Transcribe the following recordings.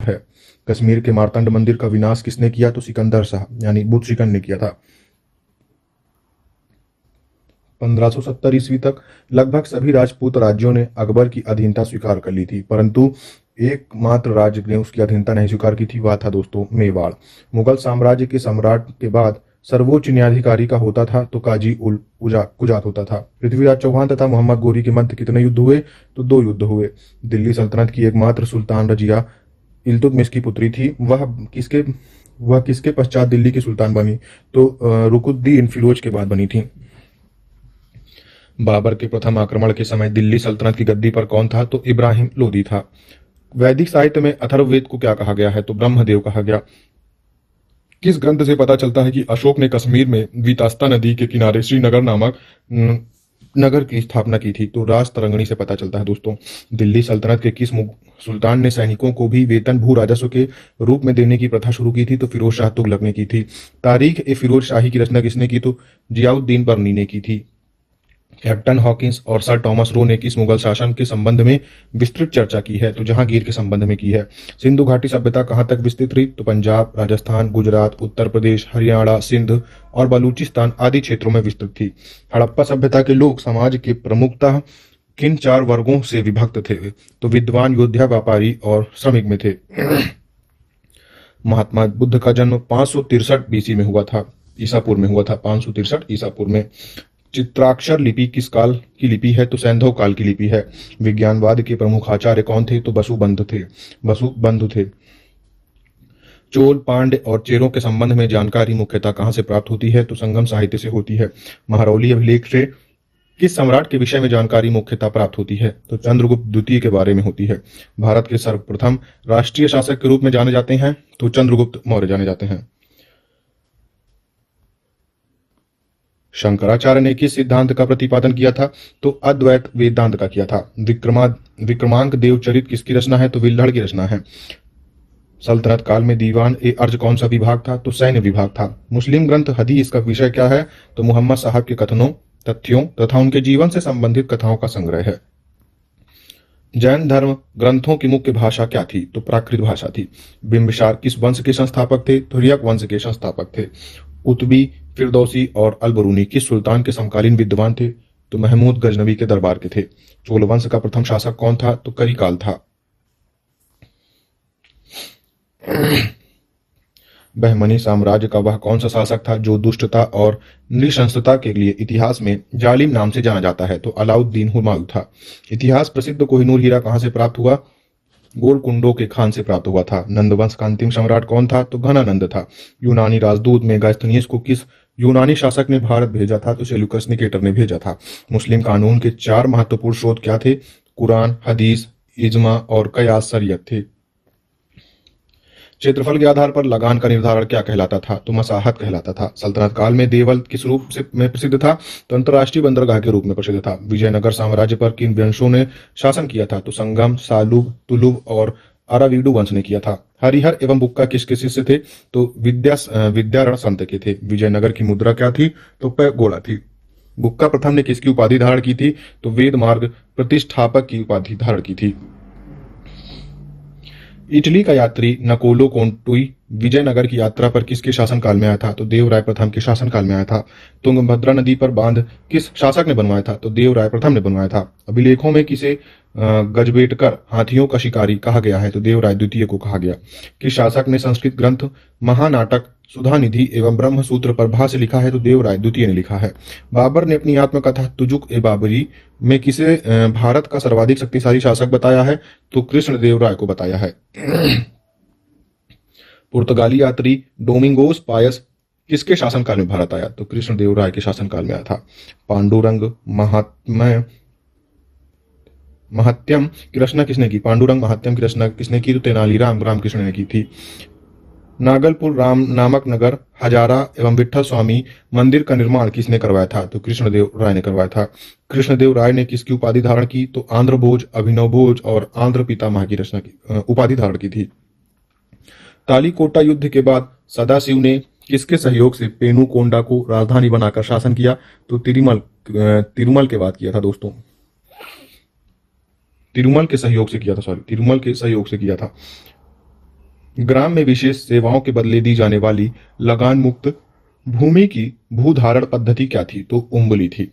है। कश्मीर के मार्तंड मंदिर का विनाश किसने किया? तो सिकंदर शाह यानी बुतशिकन ने किया था। 1570 ईस्वी तक लगभग सभी राजपूत राज्यों ने अकबर की अधीनता स्वीकार कर ली थी, परंतु एकमात्र राज्य ने उसकी अधीनता नहीं स्वीकार की थी, वह था दोस्तों मेवाड़। मुगल साम्राज्य के सम्राट के बाद सर्वोच्च न्यायाधिकारी का होता था तो काजी उल कुजात होता था। पृथ्वीराज चौहान तथा मोहम्मद गोरी के मध्य कितने युद्ध हुए? तो 2 युद्ध हुए। दिल्ली सल्तनत की एकमात्र सुल्तान रजिया इल्तुतमिश की पुत्री थी। वह किसके पश्चात दिल्ली की सुल्तान बनी? तो रुकुनुद्दीन फिरोज के बाद बनी थी। बाबर के प्रथम आक्रमण के समय दिल्ली सल्तनत की गद्दी पर कौन था? तो इब्राहिम लोदी था। वैदिक साहित्य में अथर्ववेद को क्या कहा गया है? तो ब्रह्मदेव कहा गया। किस ग्रंथ से पता चलता है कि अशोक ने कश्मीर में वितास्ता नदी के किनारे श्रीनगर नामक नगर की स्थापना की थी? तो राजतरंगिणी से पता चलता है दोस्तों। दिल्ली सल्तनत के किस सुल्तान ने सैनिकों को भी वेतन भू राजस्व के रूप में देने की प्रथा शुरू की थी? तो फिरोज शाह तुगलक ने की थी। तारीख ए फिरोज शाही की रचना किसने की? तो जियाउद्दीन बर्नी ने की थी। कैप्टन हॉकिंस और सर टॉमस रो ने किस मुगल शासन के संबंध में विस्तृत चर्चा की है? तो जहांगीर के संबंध में की है। सिंधु घाटी सभ्यता कहां तक विस्तृत रही? तो पंजाब, राजस्थान, गुजरात, उत्तर प्रदेश, हरियाणा, सिंध और बलूचिस्तान आदि क्षेत्रों में विस्तृत थी। हड़प्पा सभ्यता के लोग समाज के प्रमुखतः किन 4 वर्गों से विभक्त थे? तो विद्वान, योद्धा, व्यापारी और श्रमिक में थे। महात्मा बुद्ध का जन्म 563 बीसी में हुआ था, ईसापुर में हुआ था। 563 ईसापुर में। चित्राक्षर लिपि किस काल की लिपि है? तो सैंधव काल की लिपि है। विज्ञानवाद के प्रमुख आचार्य कौन थे? तो वसुबंधु थे। चोल, पांड्य और चेरों के संबंध में जानकारी मुख्यतः कहां से प्राप्त होती है? तो संगम साहित्य से होती है। महरौली अभिलेख से किस सम्राट के विषय में जानकारी मुख्यतः प्राप्त होती है? तो चंद्रगुप्त द्वितीय के बारे में होती है। भारत के सर्वप्रथम राष्ट्रीय शासक के रूप में जाने जाते हैं? तो चंद्रगुप्त मौर्य जाने जाते हैं। शंकराचार्य ने किस सिद्धांत का प्रतिपादन किया था? तो अद्वैत वेदांत का किया था। विक्रमांक देवचरित किसकी रचना है? तो विल्हड़ की रचना है। सल्तनत काल में दीवान ए अर्ज कौन सा विभाग था? तो सैन्य विभाग था। मुस्लिम ग्रंथ हदीस का विषय क्या है? तो मुहम्मद साहब के कथनों, तथ्यों तथा उनके जीवन से संबंधित कथाओं का संग्रह है। जैन धर्म ग्रंथों की मुख्य भाषा क्या थी? तो प्राकृत भाषा थी। बिंबिसार किस वंश के संस्थापक थे? तो रियक वंश के संस्थापक थे। उतबी, फिरदौसी और अलबरूनी किस सुल्तान के समकालीन विद्वान थे? तो महमूद गजनवी के दरबार के थे। चोल वंश का प्रथम शासक कौन था? तो करिकाल था। बहमनी साम्राज्य का वह कौन सा शासक था जो दुष्टता और नृशंसता के लिए इतिहास में जालिम नाम से जाना जाता है? तो अलाउद्दीन हुमायूं था। इतिहास प्रसिद्ध कोहिनूर हीरा कहां से प्राप्त हुआ? गोलकुंडो के खान से प्राप्त हुआ था। नंदवंश का अंतिम सम्राट कौन था? तो घनानंद था। यूनानी राजदूत मेगास्थनीस को किस यूनानी शासक ने भारत भेजा था? तो सेल्यूकस निकेटर ने भेजा था। मुस्लिम कानून के 4 महत्वपूर्ण स्रोत क्या थे? कुरान, हदीस, इजमा और कयास शरीयत थे। क्षेत्रफल के आधार पर लगान का निर्धारण क्या कहलाता था? तो मसाहत कहलाता था। सल्तनत काल में देवल किस रूप में प्रसिद्ध था? तो अंतर्राष्ट्रीय बंदरगाह के रूप में प्रसिद्ध था। विजयनगर साम्राज्य पर किन वंशों ने शासन किया था? तो संगम, सालुब, तुलुब और अरावीडु वंश ने किया था। हरिहर एवं बुक्का किसके शिष्य थे? तो विद्यारण संत के थे। विजयनगर की मुद्रा क्या थी? तो पैगोड़ा थी। बुक्का प्रथम ने किसकी उपाधि धारण की थी? तो वेद मार्ग प्रतिष्ठापक की उपाधि धारण की थी। इटली का यात्री नकोलो कोंटुई विजयनगर की यात्रा पर किसके शासनकाल में आया था? तो देवराय प्रथम के शासनकाल में आया था। तुंगभद्रा नदी पर बांध किस शासक ने बनवाया था? तो देवराय प्रथम ने बनवाया था। अभिलेखों में किसे गजबेटकर हाथियों का शिकारी कहा गया है? तो देवराय द्वितीय को कहा गया। किस शासक ने संस्कृत ग्रंथ महानाटक, सुधा निधि एवं ब्रह्मसूत्र पर भाष्य लिखा है? तो देवराय द्वितीय ने लिखा है। बाबर ने अपनी आत्मकथा तुजुक ए बाबरी में किसे भारत का सर्वाधिक शक्तिशाली शासक बताया है? तो कृष्ण देव राय को बताया है। पुर्तगाली यात्री डोमिंगोस पायस किसके शासनकाल में भारत आया? तो कृष्ण देव राय के शासनकाल में आया था। पांडुरंग महात्यम की रचना किसने की? पांडुरंग महात्यम की रचना किसने की? तो तेनालीराम रामकृष्ण ने की थी। नागलपुर राम नामक नगर, हजारा एवं विठल स्वामी मंदिर का निर्माण किसने करवाया था? तो कृष्णदेव राय ने करवाया था। कृष्णदेव राय ने किसकी उपाधि धारण की? तो आंध्र भोज, अभिनव भोज और आंध्र पितामह की रचना की उपाधि धारण की थी। तालीकोटा युद्ध के बाद सदाशिव ने किसके सहयोग से पेनुकोंडा को राजधानी बनाकर शासन किया? तो तिरुमल के बाद किया था दोस्तों। तिरुमल के सहयोग से किया था। ग्राम में विशेष सेवाओं के बदले दी जाने वाली लगान मुक्त भूमि की भूधारण पद्धति क्या थी? तो उंगली थी।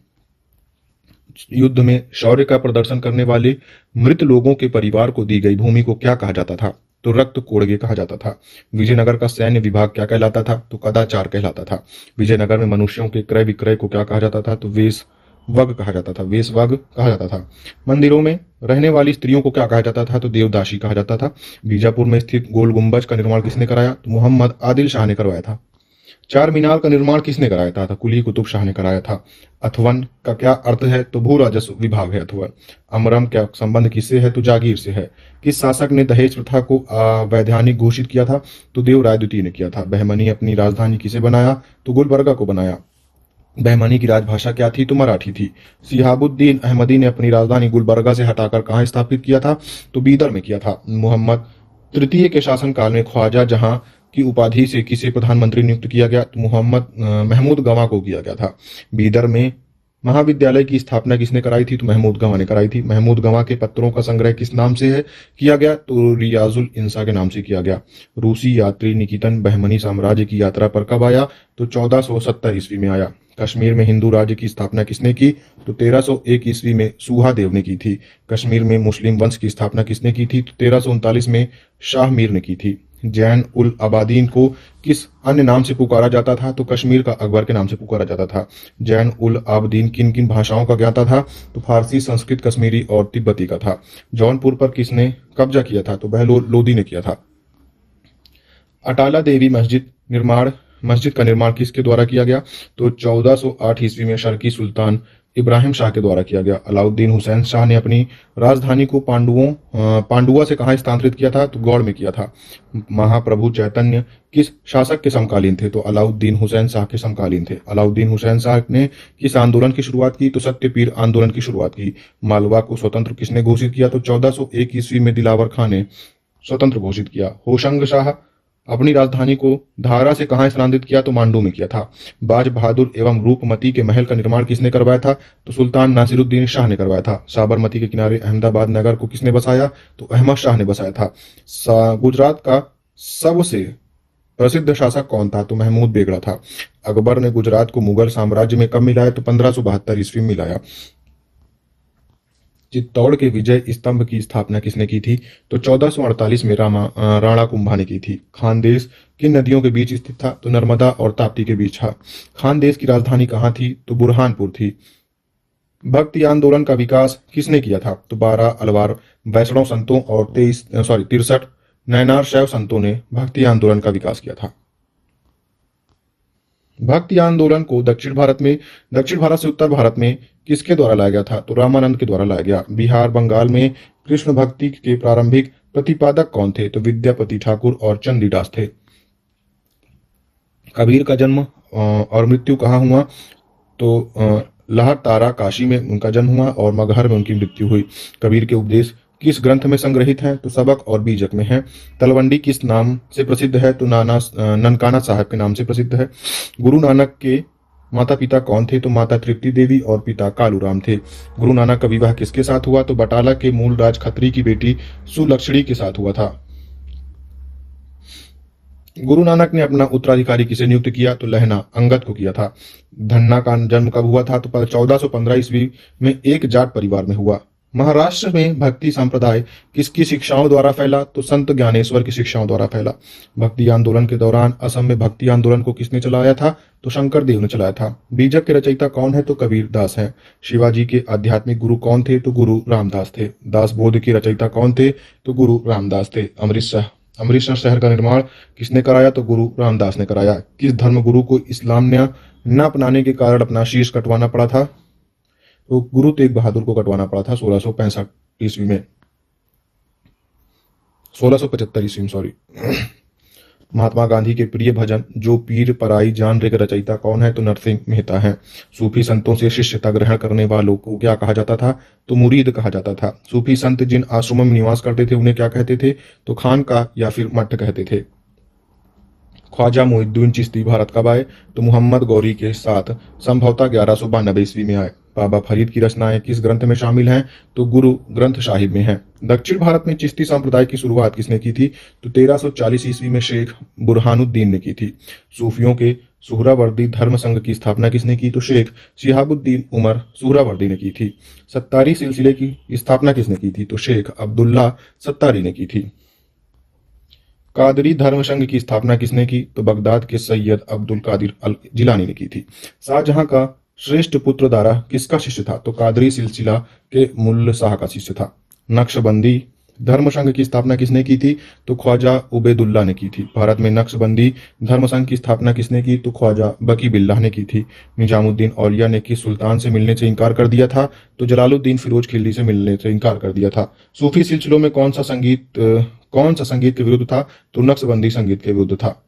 युद्ध में शौर्य का प्रदर्शन करने वाले मृत लोगों के परिवार को दी गई भूमि को क्या कहा जाता था? तो रक्त कोड़गे कहा जाता था। विजयनगर का सैन्य विभाग क्या कहलाता था? तो कदाचार कहलाता था। विजयनगर में मनुष्यों के क्रय विक्रय को क्या कहा जाता था? तो वेश्वग कहा जाता था। वेश्वग कहा जाता था। मंदिरों में रहने वाली स्त्रियों को क्या कहा जाता था? तो देवदासी कहा जाता था। बीजापुर में स्थित गोल गुंबज का निर्माण किसने कराया? तो मोहम्मद आदिल शाह ने करवाया था। चार मीनार का निर्माण किसने कराया था? तो कुली कुतुब शाह ने कराया था। अथवन का क्या अर्थ है? तो भू राजस्व विभाग है अथवन। अमरम का संबंध किससे है? तो जागीर से है। किस शासक ने दहेज प्रथा को अवैधानिक घोषित किया था? तो देवराय द्वितीय ने किया था। बहमनी अपनी राजधानी किसे बनाया? तो गुलबर्गा को बनाया। बहमनी की राजभाषा क्या थी? तो मराठी थी। सिहाबुद्दीन अहमदी ने अपनी राजधानी गुलबर्गा से हटाकर कहाँ स्थापित किया था? तो बीदर में किया था। मोहम्मद तृतीय के शासनकाल में ख्वाजा जहां की उपाधि से किसे प्रधानमंत्री नियुक्त किया गया? तो महमूद गवां को किया गया था। बीदर में महाविद्यालय की स्थापना किसने कराई थी? तो महमूद गवां ने कराई थी। महमूद गवां के पत्रों का संग्रह किस नाम से है किया गया? तो रियाजुल इंसा के नाम से किया गया। रूसी यात्री निकितन बहमनी साम्राज्य की यात्रा पर कब आया? तो 1470 ईस्वी में आया। कश्मीर में हिंदू राज्य की स्थापना किसने की? तो 1301 ईस्वी में सुहादेव ने की थी। कश्मीर में मुस्लिम वंश की स्थापना किसने की थी? तो 1339 में शाह मीर ने की थी। जैन उल अबादीन को किस अन्य नाम से पुकारा जाता था? तो कश्मीर का अकबर के नाम से पुकारा जाता था। जैन उल आबदीन किन किन भाषाओं का ज्ञाता था? तो फारसी, संस्कृत, कश्मीरी और तिब्बती का था। जौनपुर पर किसने कब्जा किया था? तो बहलोल लोदी ने किया था। अटाला देवी मस्जिद का निर्माण किसके द्वारा किया गया? तो 1408 ईस्वी में शर्की सुल्तान इब्राहिम शाह के द्वारा किया गया। अलाउद्दीन हुसैन शाह ने अपनी राजधानी को पांडुआ से कहाँ स्थानांतरित किया था? तो गौड़ में किया था। महाप्रभु चैतन्य किस शासक के समकालीन थे? तो अलाउद्दीन हुसैन शाह के समकालीन थे। अलाउद्दीन हुसैन शाह ने किस आंदोलन की शुरुआत की? तो सत्यपीर आंदोलन की शुरुआत की। मालवा को स्वतंत्र किसने घोषित किया? तो 1401 ईस्वी में दिलावर खां ने स्वतंत्र घोषित किया। होशंग शाह अपनी राजधानी को धारा से कहां स्थानांतरित किया? तो मांडू में किया था। बाज बहादुर एवं रूपमती के महल का निर्माण किसने करवाया था? तो सुल्तान नासिरुद्दीन शाह ने करवाया था। साबरमती के किनारे अहमदाबाद नगर को किसने बसाया? तो अहमद शाह ने बसाया था। गुजरात का सबसे प्रसिद्ध शासक कौन था? तो महमूद बेगड़ा था। अकबर ने गुजरात को मुगल साम्राज्य में कब मिलाया? तो 1572 ईस्वी में मिलाया। चित्तौड़ के विजय स्तंभ की स्थापना किसने की थी? तो 1448 में राणा कुंभा ने की थी। खानदेश किन नदियों के बीच स्थित था? तो नर्मदा और ताप्ती के बीच था। खानदेश की राजधानी कहाँ थी? तो बुरहानपुर थी। भक्ति आंदोलन का विकास किसने किया था? तो 12 अलवार वैष्णव संतों और 63 नैनार शैव संतों ने भक्ति आंदोलन का विकास किया था। भक्ति आंदोलन को दक्षिण भारत से उत्तर भारत में किसके द्वारा लाया गया था? तो रामानंद के द्वारा लाया गया। बिहार बंगाल में कृष्ण भक्ति के प्रारंभिक प्रतिपादक कौन थे? तो विद्यापति ठाकुर और चंडीदास थे। कबीर का जन्म और मृत्यु कहाँ हुआ? तो लाहर तारा काशी में उनका जन्म हुआ और मगहर में उनकी मृत्यु हुई। कबीर के उपदेश किस ग्रंथ में संग्रहित हैं? तो सबक और बीजक में है। तलवंडी किस नाम से प्रसिद्ध है? तो ननकाना साहब के नाम से प्रसिद्ध है। गुरु नानक के माता पिता कौन थे? तो माता तृप्ति देवी और पिता कालूराम थे। गुरु नानक का विवाह किसके साथ हुआ? तो बटाला के मूल राज खत्री की बेटी सुलक्षणी के साथ हुआ था। गुरु नानक ने अपना उत्तराधिकारी किसे नियुक्त किया? तो लहना अंगद को किया था। धन्ना का जन्म कब हुआ था? तो 1415 ईस्वी में एक जाट परिवार में हुआ। महाराष्ट्र में भक्ति संप्रदाय किसकी शिक्षाओं द्वारा फैला? तो संत ज्ञानेश्वर की शिक्षाओं द्वारा फैला। भक्ति आंदोलन के दौरान असम में भक्ति आंदोलन को किसने चलाया था? तो शंकर देव ने चलाया था। बीजक के रचयिता कौन है? तो कबीर दास है। शिवाजी के आध्यात्मिक गुरु कौन थे? तो गुरु रामदास थे। दास बोध के रचयिता कौन थे? तो गुरु रामदास थे। अमृतसर शहर का निर्माण किसने कराया? तो गुरु रामदास ने कराया। किस धर्म गुरु को इस्लाम न अपनाने के कारण अपना शीश कटवाना पड़ा था? तो गुरु तेग बहादुर को कटवाना पड़ा था 1665 ईस्वी में, 1675 ईस्वी में, सॉरी। महात्मा गांधी के प्रिय भजन जो पीर पराई जान रे के रचयिता कौन है? तो नरसिंह मेहता है। सूफी संतों से शिष्यता ग्रहण करने वालों को क्या कहा जाता था? तो मुरीद कहा जाता था। सूफी संत जिन आश्रमों में निवास करते थे उन्हें क्या कहते थे? तो खान का या फिर मठ कहते थे। ख्वाजा मोइनुद्दीन चिश्ती भारत कब आए? तो मोहम्मद गौरी के साथ संभवतः 1192 ईस्वी में आए। बाबा फरीद की रचनाएं किस ग्रंथ में शामिल हैं? तो गुरु ग्रंथ साहिब में हैं। दक्षिण भारत में चिश्ती संप्रदाय की शुरुआत किसने की थी? तो 1340 ईस्वी में शेख बुरहानुद्दीन ने की थी। सूफियों के सुहरावर्दी धर्म संघ की स्थापना किसने की? तो शेख शिहाबुद्दीन उमर सुहरावर्दी ने की थी। सत्तारी सिलसिले की स्थापना किसने की थी? तो शेख अब्दुल्ला सत्तारी ने की थी। कादरी धर्म संघ की स्थापना किसने की? तो बगदाद के सैयद अब्दुल कादिर अल जिलानी ने की थी। शाहजहां का श्रेष्ठ पुत्र दारा किसका शिष्य था? तो कादरी सिलसिला के मुल्ल शाह का शिष्य था। नक्शबंदी धर्म संघ की स्थापना किसने की थी? तो ख्वाजा उबैदुल्ला ने की थी। भारत में नक्शबंदी धर्म संघ की स्थापना किसने की? तो ख्वाजा बकी बिल्लाह ने की थी। निजामुद्दीन औलिया ने किस सुल्तान से मिलने से इनकार कर दिया था? तो जलालुद्दीन फिरोज खिलजी से मिलने से इनकार कर दिया था। सूफी सिलसिलों में कौन सा संगीत के विरुद्ध था? तो नक्शबंदी संगीत के विरुद्ध था।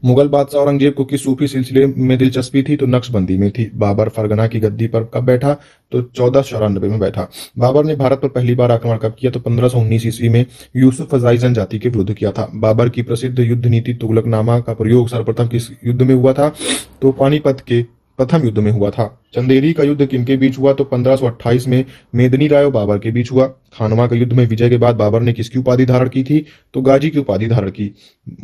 मुगल बादशाह औरंगजेब को किस सूफी सिलसिले में दिलचस्पी थी? तो नक्शबंदी में थी। बाबर फरगना की गद्दी पर कब बैठा? तो 1494 में बैठा। बाबर ने भारत पर पहली बार आक्रमण कब किया? तो 1519 ईस्वी में यूसुफ फजाई जनजाति के विरुद्ध किया था। बाबर की प्रसिद्ध युद्ध नीति तुगलकनामा का प्रयोग सर्वप्रथम किस युद्ध में हुआ था? तो पानीपत के प्रथम युद्ध में हुआ था। चंदेरी का युद्ध किनके बीच हुआ? तो 1528 में मेदिनी राय और बाबर के बीच हुआ। खानवा का युद्ध में विजय के बाद बाबर ने किसकी उपाधि धारण की थी? तो गाजी की उपाधि धारण की।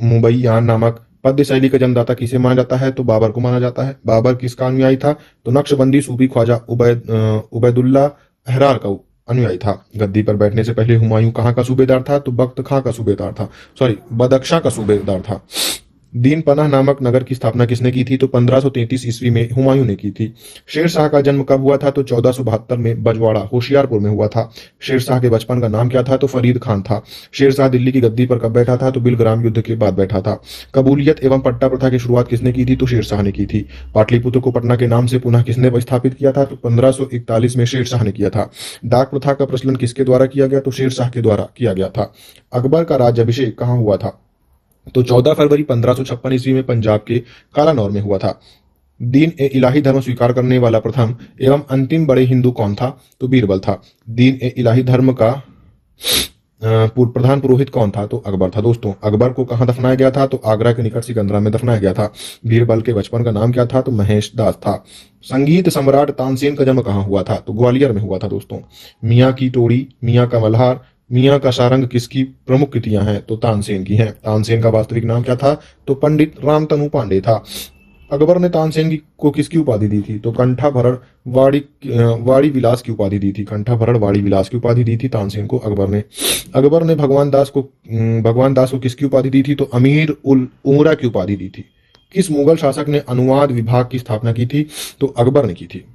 मुबैयान नामक पद्य शैली का जन्मदाता किसे माना जाता है? तो बाबर को माना जाता है। बाबर किसका अनुयायी था? तो नक्शबंदी सूफी ख्वाजा उबैदुल्ला अहरार का अनुयायी था। गद्दी पर बैठने से पहले हुमायूं कहाँ का सूबेदार था? तो बख्त खां का सूबेदार था, बदख्शां का सूबेदार था। दीन पनाह नामक नगर की स्थापना किसने की थी? तो 1533 ईस्वी में हुमायूं ने की थी। शेर शाह का जन्म कब हुआ था? तो 1472 में बजवाड़ा होशियारपुर में हुआ था। शेर शाह के बचपन का नाम क्या था? तो फरीद खान था। शेर शाह दिल्ली की गद्दी पर कब बैठा था? तो बिलग्राम युद्ध के बाद बैठा था। कबूलियत एवं पट्टा प्रथा की शुरुआत किसने की थी? तो शेर शाह ने की थी। पाटलिपुत्र को पटना के नाम से पुनः किसने स्थापित किया था? तो 1541 में शेर शाह ने किया था। डाक प्रथा का प्रचलन किसके द्वारा किया गया? तो शेर शाह के द्वारा किया गया था। अकबर का राज्याभिषेक कहाँ हुआ था? तो 14 फरवरी 1556 ईस्वी में पंजाब के कालानौर में हुआ था। दीन ए इलाही धर्म स्वीकार करने वाला प्रथम एवं अंतिम बड़े हिंदू कौन था? तो बीरबल था। दीन ए इलाही धर्म का प्रधान पुरोहित कौन था? तो अकबर था। दोस्तों, अकबर को कहां दफनाया गया था? तो आगरा के निकट सिकंदरा में दफनाया गया था। बीरबल के बचपन का नाम क्या था? तो महेश दास था। संगीत सम्राट तानसेन का जन्म कहां हुआ था? तो ग्वालियर में हुआ था। दोस्तों, मियाँ की टोड़ी, मियाँ का मल्हार, मियाँ का सारंग किसकी प्रमुख कृतियां हैं? तो तानसेन की हैं। तानसेन का वास्तविक नाम क्या था? तो पंडित रामतनु पांडे था। अकबर ने तानसेन को किसकी उपाधि दी थी? तो कंठा भरण वाड़ी विलास की उपाधि दी थी। कंठा भरण वाड़ी विलास की उपाधि दी थी तानसेन को अकबर ने भगवान दास को किसकी उपाधि दी थी? तो अमीर उल उमरा की उपाधि दी थी। किस मुगल शासक ने अनुवाद विभाग की स्थापना की थी? तो अकबर ने की थी।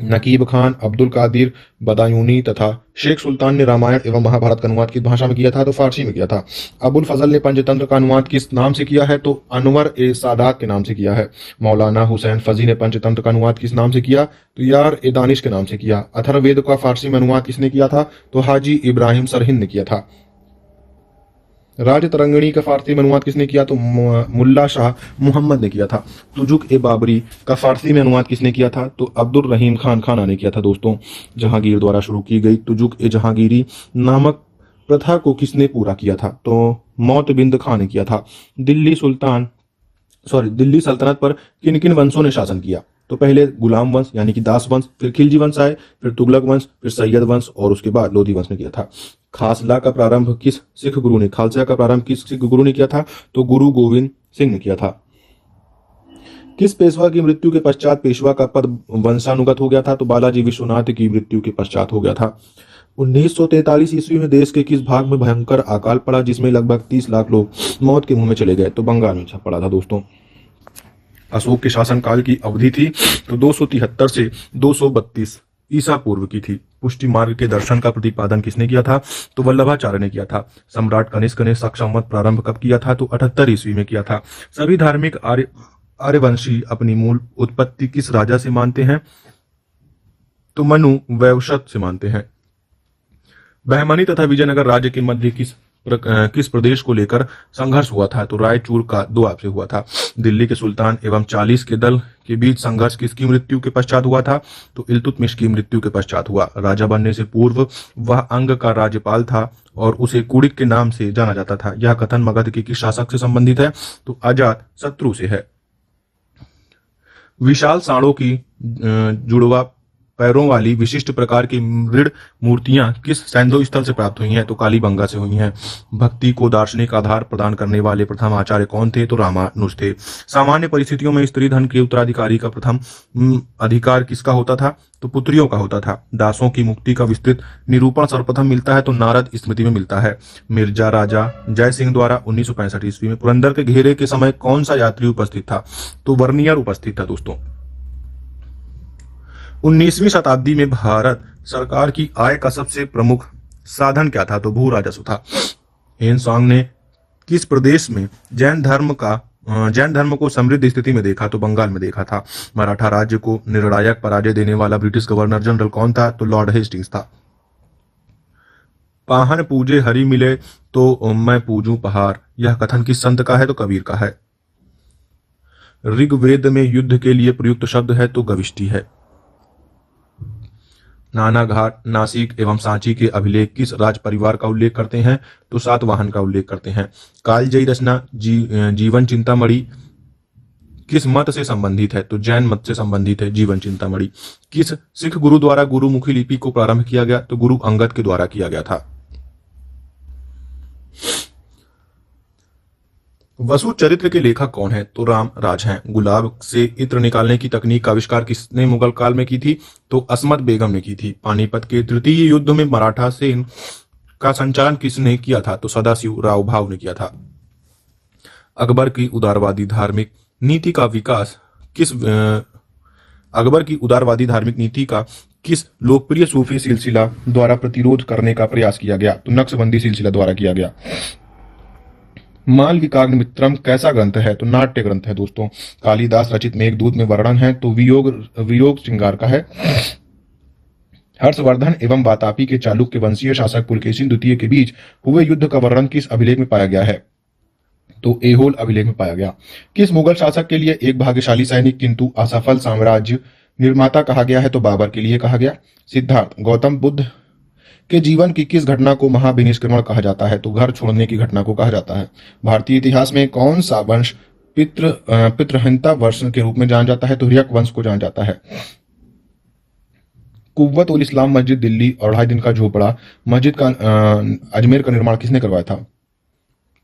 नकीब खान, अब्दुल कादिर बदायूनी तथा शेख सुल्तान ने रामायण एवं महाभारत का अनुवाद किस भाषा में किया था? तो फारसी में किया था। अबुल फजल ने पंचतंत्र का अनुवाद किस नाम से किया है? तो अनवर ए सादात के नाम से किया है। मौलाना हुसैन फजी ने पंचतंत्र का अनुवाद किस नाम से किया? तो यार ए दानिश के नाम से किया। अथर्ववेद का फारसी में अनुवाद किसने किया था? तो हाजी इब्राहिम सरहिंद ने किया था। राज तरंगिणी का फारसी में अनुवाद किसने किया? तो मुल्ला शाह मोहम्मद ने किया था। तुजुक ए बाबरी का फारसी में अनुवाद किसने किया था? तो अब्दुल रहीम खान खाना ने किया था। दोस्तों, जहांगीर द्वारा शुरू की गई तुजुक ए जहांगीरी नामक प्रथा को किसने पूरा किया था? तो मोतबिंद खान ने किया था। दिल्ली सल्तनत पर किन किन वंशों ने शासन किया? तो पहले गुलाम वंश यानी कि दास वंश, फिर खिलजी वंश आए, फिर तुगलक वंश, फिर सैयद वंश और उसके बाद लोधी वंश ने किया था। खालसा का प्रारंभ किस सिख गुरु ने किया था? तो गुरु गोविंद सिंह ने किया था। किस पेशवा की मृत्यु के पश्चात पेशवा का पद वंशानुगत हो गया था? तो बालाजी विश्वनाथ की मृत्यु के पश्चात हो गया था। 1943 ईस्वी में देश के किस भाग में भयंकर अकाल पड़ा जिसमें लगभग 30 लाख लोग मौत के मुंह में चले गए? तो बंगाल में पड़ा था। दोस्तों, अशोक के शासनकाल की अवधि थी तो 273 से 232 ईसा पूर्व की थी। पुष्टि मार्ग के दर्शन का प्रतिपादन किसने किया था? तो वल्लभाचार्य ने किया था। सम्राट कनिष्क ने शक संवत प्रारंभ कब किया था? तो 78 ईस्वी में किया था। सभी धार्मिक आर्यवंशी अपनी मूल उत्पत्ति किस राजा से मानते हैं? तो मनु वैवशत से मानते हैं। बहमनी तथा विजयनगर राज्य के मध्य किस प्रदेश को लेकर संघर्ष हुआ था? तो रायचूर का दोआब से हुआ था। दिल्ली के सुल्तान एवं 40 के दल के बीच संघर्ष किसकी मृत्यु के पश्चात हुआ था? तो इल्तुतमिश की मृत्यु के पश्चात हुआ। राजा बनने से पूर्व वह अंग का राज्यपाल था और उसे कुड़िक के नाम से जाना जाता था। यह कथन मगध के किस शासक से संबंधित है? तो अजात शत्रु से है। विशाल सांडों की जुड़वा पैरों वाली विशिष्ट प्रकार की मृद मूर्तियां किस सैंधव स्थल से प्राप्त हुई हैं? तो कालीबंगा से हुई हैं। भक्ति को दार्शनिक आधार प्रदान करने वाले प्रथम आचार्य कौन थे? तो रामानुज थे। सामान्य परिस्थितियों में स्त्री धन के उत्तराधिकारी का प्रथम अधिकार किसका होता था? तो पुत्रियों का होता था। दासों की मुक्ति का विस्तृत निरूपण सर्वप्रथम मिलता है तो नारद स्मृति में मिलता है। मिर्जा राजा जय सिंह द्वारा 1965 ईस्वी में पुरंदर के घेरे के समय कौन सा यात्री उपस्थित था? तो वर्नियर उपस्थित था दोस्तों। 19वीं शताब्दी में भारत सरकार की आय का सबसे प्रमुख साधन क्या था? तो भू राजस्व था। हेनसांग ने किस प्रदेश में जैन धर्म को समृद्ध स्थिति में देखा? तो बंगाल में देखा था। मराठा राज्य को निर्णायक पराजय देने वाला ब्रिटिश गवर्नर जनरल कौन था? तो लॉर्ड हेस्टिंग्स था। पाहन पूजे हरि मिले तो मैं पूजूं पहाड़, यह कथन किस संत का है? तो कबीर का है। ऋग्वेद में युद्ध के लिए प्रयुक्त शब्द है तो गविष्टि है। नानाघाट, नासिक एवं सांची के अभिलेख किस राज परिवार का उल्लेख करते हैं? तो सातवाहन का उल्लेख करते हैं। कालजयी रचना जीवन चिंतामणि किस मत से संबंधित है? तो जैन मत से संबंधित है जीवन चिंतामणि। किस सिख गुरु द्वारा गुरुमुखी लिपि को प्रारंभ किया गया? तो गुरु अंगद के द्वारा किया गया था। वसु चरित्र के लेखक कौन है? तो राम राज हैं। गुलाब से इत्र निकालने की तकनीक का आविष्कार किसने मुगल काल में की थी? तो असमत बेगम ने की थी। पानीपत के तृतीय युद्ध में मराठा सेना का संचालन किसने किया था? तो सदाशिव राव भाव ने किया था। अकबर की उदारवादी धार्मिक नीति का किस लोकप्रिय सूफी सिलसिला द्वारा प्रतिरोध करने का प्रयास किया गया? तो नक्शबंदी सिलसिला द्वारा किया गया। मालविकाग्निमित्रम कैसा ग्रंथ है? तो नाट्य ग्रंथ है दोस्तों। कालिदास रचित मेघदूत में वर्णन है तो वियोग श्रृंगार का है। हर्षवर्धन एवं वातापी के चालुक्य वंशीय शासक पुलकेशिन द्वितीय के बीच हुए युद्ध का वर्णन किस अभिलेख में पाया गया है? तो एहोल अभिलेख में पाया गया। किस मुगल शासक के लिए एक भाग्यशाली सैनिक किंतु असफल साम्राज्य निर्माता कहा गया है? तो बाबर के लिए कहा गया। सिद्धार्थ गौतम बुद्ध के जीवन की किस घटना को महाविनिष्क्रमण कहा जाता है? तो घर छोड़ने की घटना को कहा जाता है। भारतीय इतिहास में कौन सा वंश पितृहंता वंश के रूप में जाना जाता है? तो हर्यक वंश को जाना जाता है। कुव्वत उल इस्लाम मस्जिद दिल्ली और 2.5 दिन का झोपड़ा मस्जिद का अजमेर का निर्माण किसने करवाया था?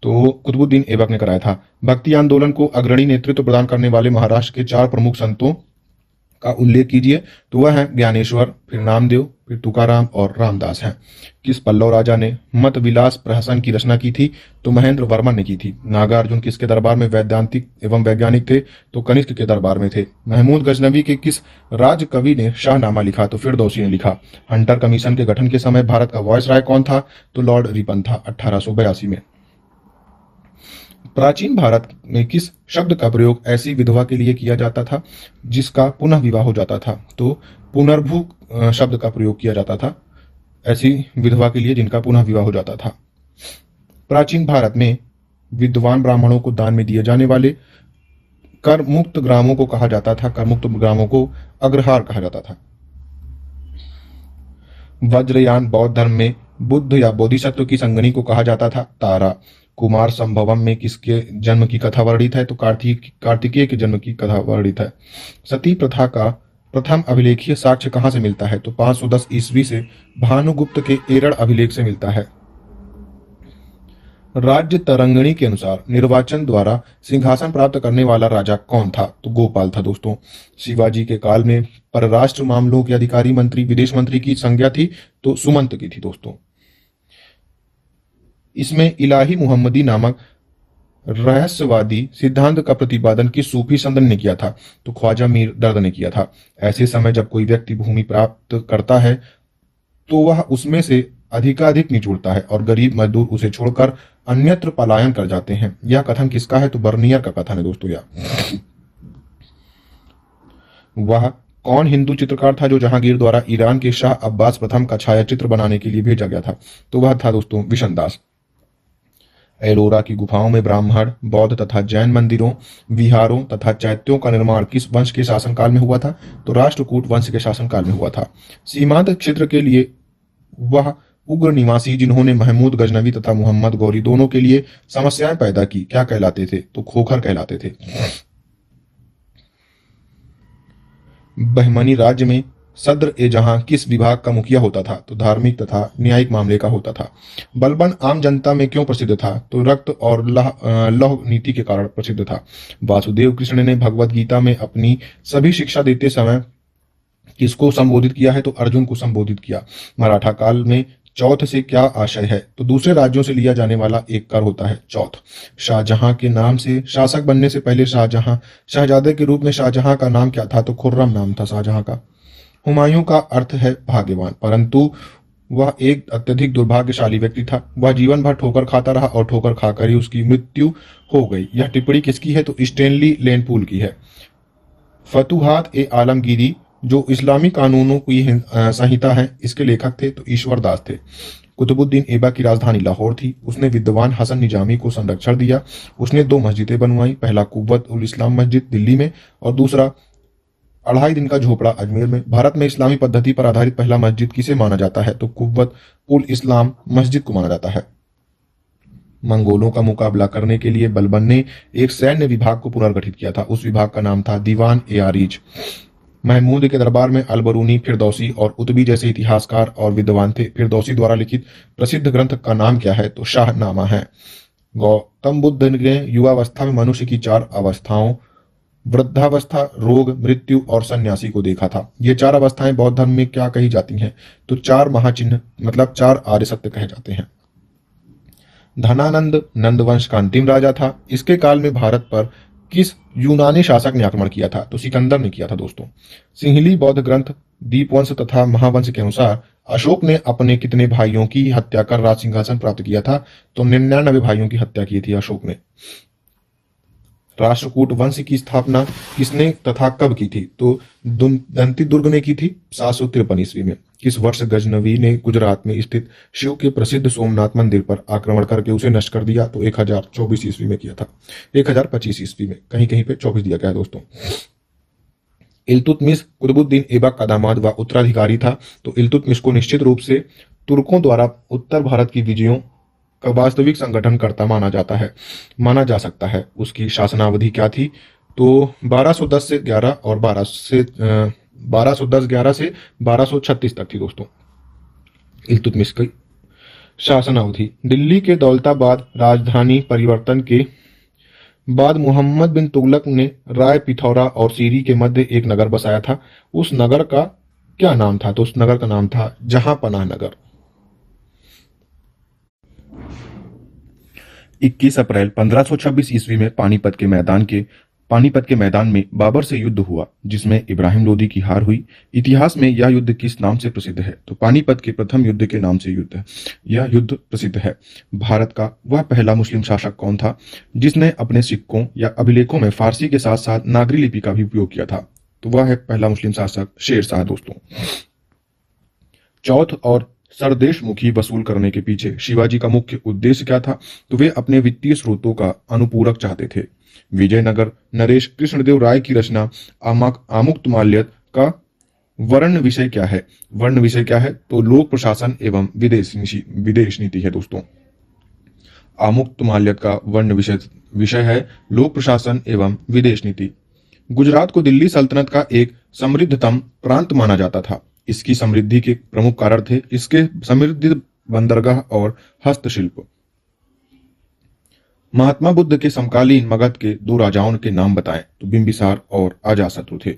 तो कुतुबुद्दीन ऐबक ने कराया था। भक्ति आंदोलन को अग्रणी नेतृत्व प्रदान करने वाले महाराष्ट्र के 4 प्रमुख संतों का उल्लेख कीजिए। तो वह है ज्ञानेश्वर, फिर नामदेव, फिर तुकाराम और रामदास हैं। किस पल्लव राजा ने मत विलास प्रहसन की रचना की थी? तो महेंद्र वर्मन ने की थी। नागार्जुन किसके दरबार में वैदांतिक एवं वैज्ञानिक थे? तो कनिष्क के दरबार में थे। महमूद गजनवी के किस राज कवि ने शाहनामा लिखा? तो फिरदौसी ने लिखा। हंटर कमीशन के गठन के समय भारत का वायसराय कौन था? तो लॉर्ड रिपन था 1882 में। प्राचीन भारत में किस शब्द का प्रयोग ऐसी विधवा के लिए किया जाता था जिसका पुनः विवाह हो जाता था? तो पुनर्भू शब्द का प्रयोग किया जाता था ऐसी विधवा के लिए जिनका पुनः विवाह हो जाता था। प्राचीन भारत में विद्वान ब्राह्मणों को दान में दिए जाने वाले कर मुक्त ग्रामों को कहा जाता था। कर मुक्त ग्रामों को अग्रहार कहा जाता था। वज्रयान बौद्ध धर्म में बुद्ध या बोधिसत्व की संगनी को कहा जाता था तारा। कुमार संभवम में किसके जन्म की कथा वर्णित है? तो कार्तिकेय के जन्म की कथा वर्णित है। सती प्रथा का प्रथम अभिलेखीय साक्ष्य कहां से मिलता है? तो 510 ईस्वी से भानुगुप्त के एरड़ अभिलेख से मिलता है। राज्य तरंगिणी के अनुसार निर्वाचन द्वारा सिंहासन प्राप्त करने वाला राजा कौन था? तो गोपाल था दोस्तों। शिवाजी के काल में परराष्ट्र मामलों के अधिकारी मंत्री विदेश मंत्री की संज्ञा थी तो सुमंत की थी दोस्तों। इसमें इलाही मुहम्मदी नामक रहस्यवादी सिद्धांत का प्रतिपादन किस सूफी संत ने किया था? तो ख्वाजा मीर दर्द ने किया था। ऐसे समय जब कोई व्यक्ति भूमि प्राप्त करता है तो वह उसमें से अधिकाधिक निचोड़ता है और गरीब मजदूर उसे छोड़कर अन्यत्र पलायन कर जाते हैं। यह कथन किसका है? तो बर्नियर का कथन है दोस्तों। वह कौन हिंदू चित्रकार था जो जहांगीर द्वारा ईरान के शाह अब्बास प्रथम का छायाचित्र बनाने के लिए भेजा गया था? तो वह था दोस्तों विशन दास। एलोरा की गुफाओं में ब्राह्मण, बौद्ध तथा जैन मंदिरों, विहारों तथा चैत्यों का निर्माण किस वंश के शासनकाल में हुआ था? तो राष्ट्रकूट वंश के शासनकाल में हुआ था। सीमांत क्षेत्र के लिए वह उग्र निवासी जिन्होंने महमूद गजनवी तथा मोहम्मद गौरी दोनों के लिए समस्याएं पैदा की, क्या कहलाते थे? तो खोखर कहलाते थे। बहमनी राज्य में सद्र ए जहां किस विभाग का मुखिया होता था? तो धार्मिक तथा न्यायिक मामले का होता था। बलबन आम जनता में क्यों प्रसिद्ध था? तो रक्त और लौह नीति के कारण प्रसिद्ध था। वासुदेव कृष्ण ने भगवत गीता में अपनी सभी शिक्षा देते समय किसको संबोधित किया है? तो अर्जुन को संबोधित किया। मराठा काल में चौथ से क्या आशय है? तो दूसरे राज्यों से लिया जाने वाला एक कर होता है चौथ। शाहजहां के नाम से शासक बनने से पहले शाहजहां शहजादे के रूप में शाहजहां का नाम क्या था? तो खुर्रम नाम था शाहजहां का। हुमायूं का अर्थ है भाग्यवान, परंतु वह एक अत्यधिक दुर्भाग्यशाली व्यक्ति था। वह जीवन भर ठोकर खाता रहा और ठोकर खाकर ही उसकी मृत्यु हो गई। यह टिप्पणी किसकी है? तो स्टेनली लेनपूल की है। फतुहात ए आलमगीरी जो इस्लामी कानूनों की संहिता है, इसके लेखक थे तो ईश्वर दास थे। कुतुबुद्दीन ऐबक की राजधानी लाहौर थी। उसने विद्वान हसन निजामी को संरक्षण दिया। उसने 2 मस्जिदें बनवाई, पहला कुव्वत उल इस्लाम मस्जिद दिल्ली में और दूसरा 2.5 दिन का झोपड़ा अजमेर में। भारत में इस्लामी पद्धति पर आधारित पहला मस्जिद किसे माना जाता है? तो कुव्वत उल इस्लाम मस्जिद को माना जाता है। मंगोलों का मुकाबला करने के लिए बलबन ने एक सैन्य विभाग को पुनर्गठित किया था। उस विभाग का नाम था दीवान ए आरीज। महमूद के दरबार में अलबरूनी, फिरदौसी और उतबी जैसे इतिहासकार और विद्वान थे। फिरदौसी द्वारा लिखित प्रसिद्ध ग्रंथ का नाम क्या है? तो शाहनामा है। गौतम बुद्ध ने युवावस्था में मनुष्य की 4 अवस्थाओं वृद्धावस्था, रोग, मृत्यु और सन्यासी को देखा था। ये 4 अवस्थाएं बौद्ध धर्म में क्या कही जाती हैं? तो 4 महाचिन्ह मतलब 4 आर्य सत्य कहे जाते हैं। धनानंद नंदवंश का अंतिम राजा था। इसके काल में भारत पर किस यूनानी शासक ने आक्रमण किया था? तो सिकंदर ने किया था दोस्तों। सिंहली बौद्ध ग्रंथ दीपवंश तथा महावंश के अनुसार अशोक ने अपने कितने भाइयों की हत्या कर राज सिंहासन प्राप्त किया था? तो 99 भाइयों की हत्या की थी अशोक ने। राष्ट्रकूट वंश की स्थापना किसने तथा कब की थी? तो दंती दुर्ग ने की थी 753 ईस्वी में। किस वर्ष गजनवी ने गुजरात में स्थित शिव के प्रसिद्ध सोमनाथ मंदिर पर आक्रमण करके उसे नष्ट कर दिया? तो 1024 ईस्वी में किया था। 1025 ईस्वी में, कहीं कहीं पे 24 दिया गया है दोस्तों। इल्तुतमिश कुतुबुद्दीन ऐबक का दामाद व उत्तराधिकारी था। तो इल्तुतमिश को निश्चित रूप से तुर्कों द्वारा उत्तर भारत की विजयों का वास्तविक संगठनकर्ता माना जा सकता है। उसकी शासनावधि क्या थी? तो 1210 से 11 और 1210-11 से 1236 तक थी दोस्तों इल्तुतमिश की शासनावधि। दिल्ली के दौलताबाद राजधानी परिवर्तन के बाद मोहम्मद बिन तुगलक ने राय पिथौरा और सीरी के मध्य एक नगर बसाया था। उस नगर का क्या नाम था? तो उस नगर का नाम था जहांपनाह नगर। 21 अप्रैल 1526 ईस्वी में पानीपत के मैदान में बाबर से युद्ध हुआ, जिसमें इब्राहिम लोदी की हार हुई। इतिहास में यह युद्ध किस नाम से प्रसिद्ध है? तो पानीपत के प्रथम युद्ध के नाम से युद्ध है यह युद्ध प्रसिद्ध है। भारत का वह पहला मुस्लिम शासक कौन था जिसने अपने सिक्कों या अभिलेखों में फारसी के साथ साथ नागरी लिपि का भी उपयोग किया था? तो वह है पहला मुस्लिम शासक शेर शाह दोस्तों। चौथ और सरदेशमुखी वसूल करने के पीछे शिवाजी का मुख्य उद्देश्य क्या था? तो वे अपने वित्तीय स्रोतों का अनुपूरक चाहते थे। विजयनगर नरेश कृष्णदेव राय की रचना आमुक्तमाल्यद का वर्ण विषय क्या है? वर्ण विषय क्या है? तो लोक प्रशासन एवं विदेश नीति है दोस्तों। आमुक्तमाल्यद का वर्ण विषय है लोक प्रशासन एवं विदेश नीति। गुजरात को दिल्ली सल्तनत का एक समृद्धतम प्रांत माना जाता था। इसकी समृद्धि के प्रमुख कारण थे इसके समृद्ध बंदरगाह और हस्तशिल्प। महात्मा बुद्ध के समकालीन मगध के 2 राजाओं के नाम बताएं? तो बिंबिसार और अजातशत्रु थे।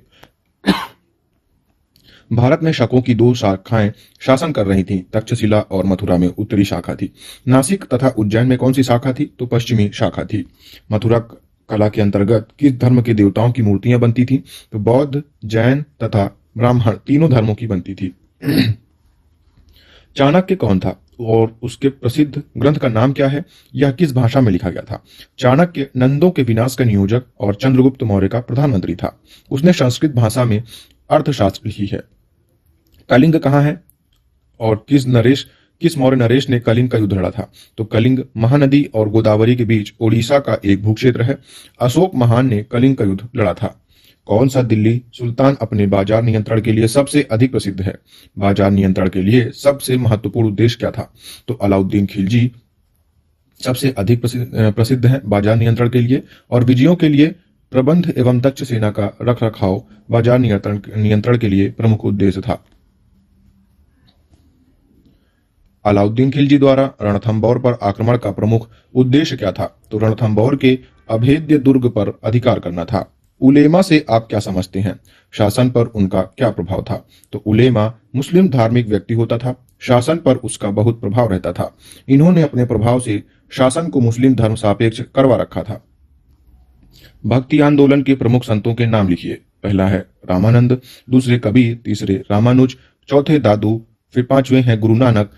भारत में शकों की 2 शाखाएं शासन कर रही थीं। तक्षशिला और मथुरा में उत्तरी शाखा थी। नासिक तथा उज्जैन में कौन सी शाखा थी? तो पश्चिमी शाखा थी। मथुरा कला के अंतर्गत किस धर्म के देवताओं की मूर्तियां बनती थी? तो बौद्ध, जैन तथा ब्राह्मण तीनों धर्मों की बनती थी। चाणक्य कौन था और उसके प्रसिद्ध ग्रंथ का नाम क्या है? यह किस भाषा में लिखा गया था? चाणक्य नंदों के विनाश का नियोजक और चंद्रगुप्त मौर्य का प्रधानमंत्री था। उसने संस्कृत भाषा में अर्थशास्त्र लिखी है। कलिंग कहाँ है और किस मौर्य नरेश ने कलिंग का युद्ध लड़ा था? तो कलिंग महानदी और गोदावरी के बीच ओडिशा का एक भूक्षेत्र है। अशोक महान ने कलिंग का युद्ध लड़ा था। कौन सा दिल्ली सुल्तान अपने बाजार नियंत्रण के लिए सबसे अधिक प्रसिद्ध है? बाजार नियंत्रण के लिए सबसे महत्वपूर्ण उद्देश्य क्या था? तो अलाउद्दीन खिलजी सबसे अधिक प्रसिद्ध है बाजार नियंत्रण के लिए, और विजयों के लिए प्रबंध एवं दक्ष सेना का रख रखाव बाजार नियंत्रण के लिए प्रमुख उद्देश्य था। अलाउद्दीन खिलजी द्वारा रणथंभौर पर आक्रमण का प्रमुख उद्देश्य क्या था? तो रणथंभौर के अभेद्य दुर्ग पर अधिकार करना था। उलेमा से आप क्या समझते हैं? शासन पर उनका क्या प्रभाव था? तो उलेमा मुस्लिम धार्मिक व्यक्ति होता था, शासन पर उसका बहुत प्रभाव रहता था। इन्होंने अपने प्रभाव से शासन को मुस्लिम धर्म सापेक्ष करवा रखा था। भक्ति आंदोलन के प्रमुख संतों के नाम लिखिए। पहला है रामानंद, दूसरे कबीर, तीसरे रामानुज, चौथे दादू, फिर पांचवें हैं गुरु नानक,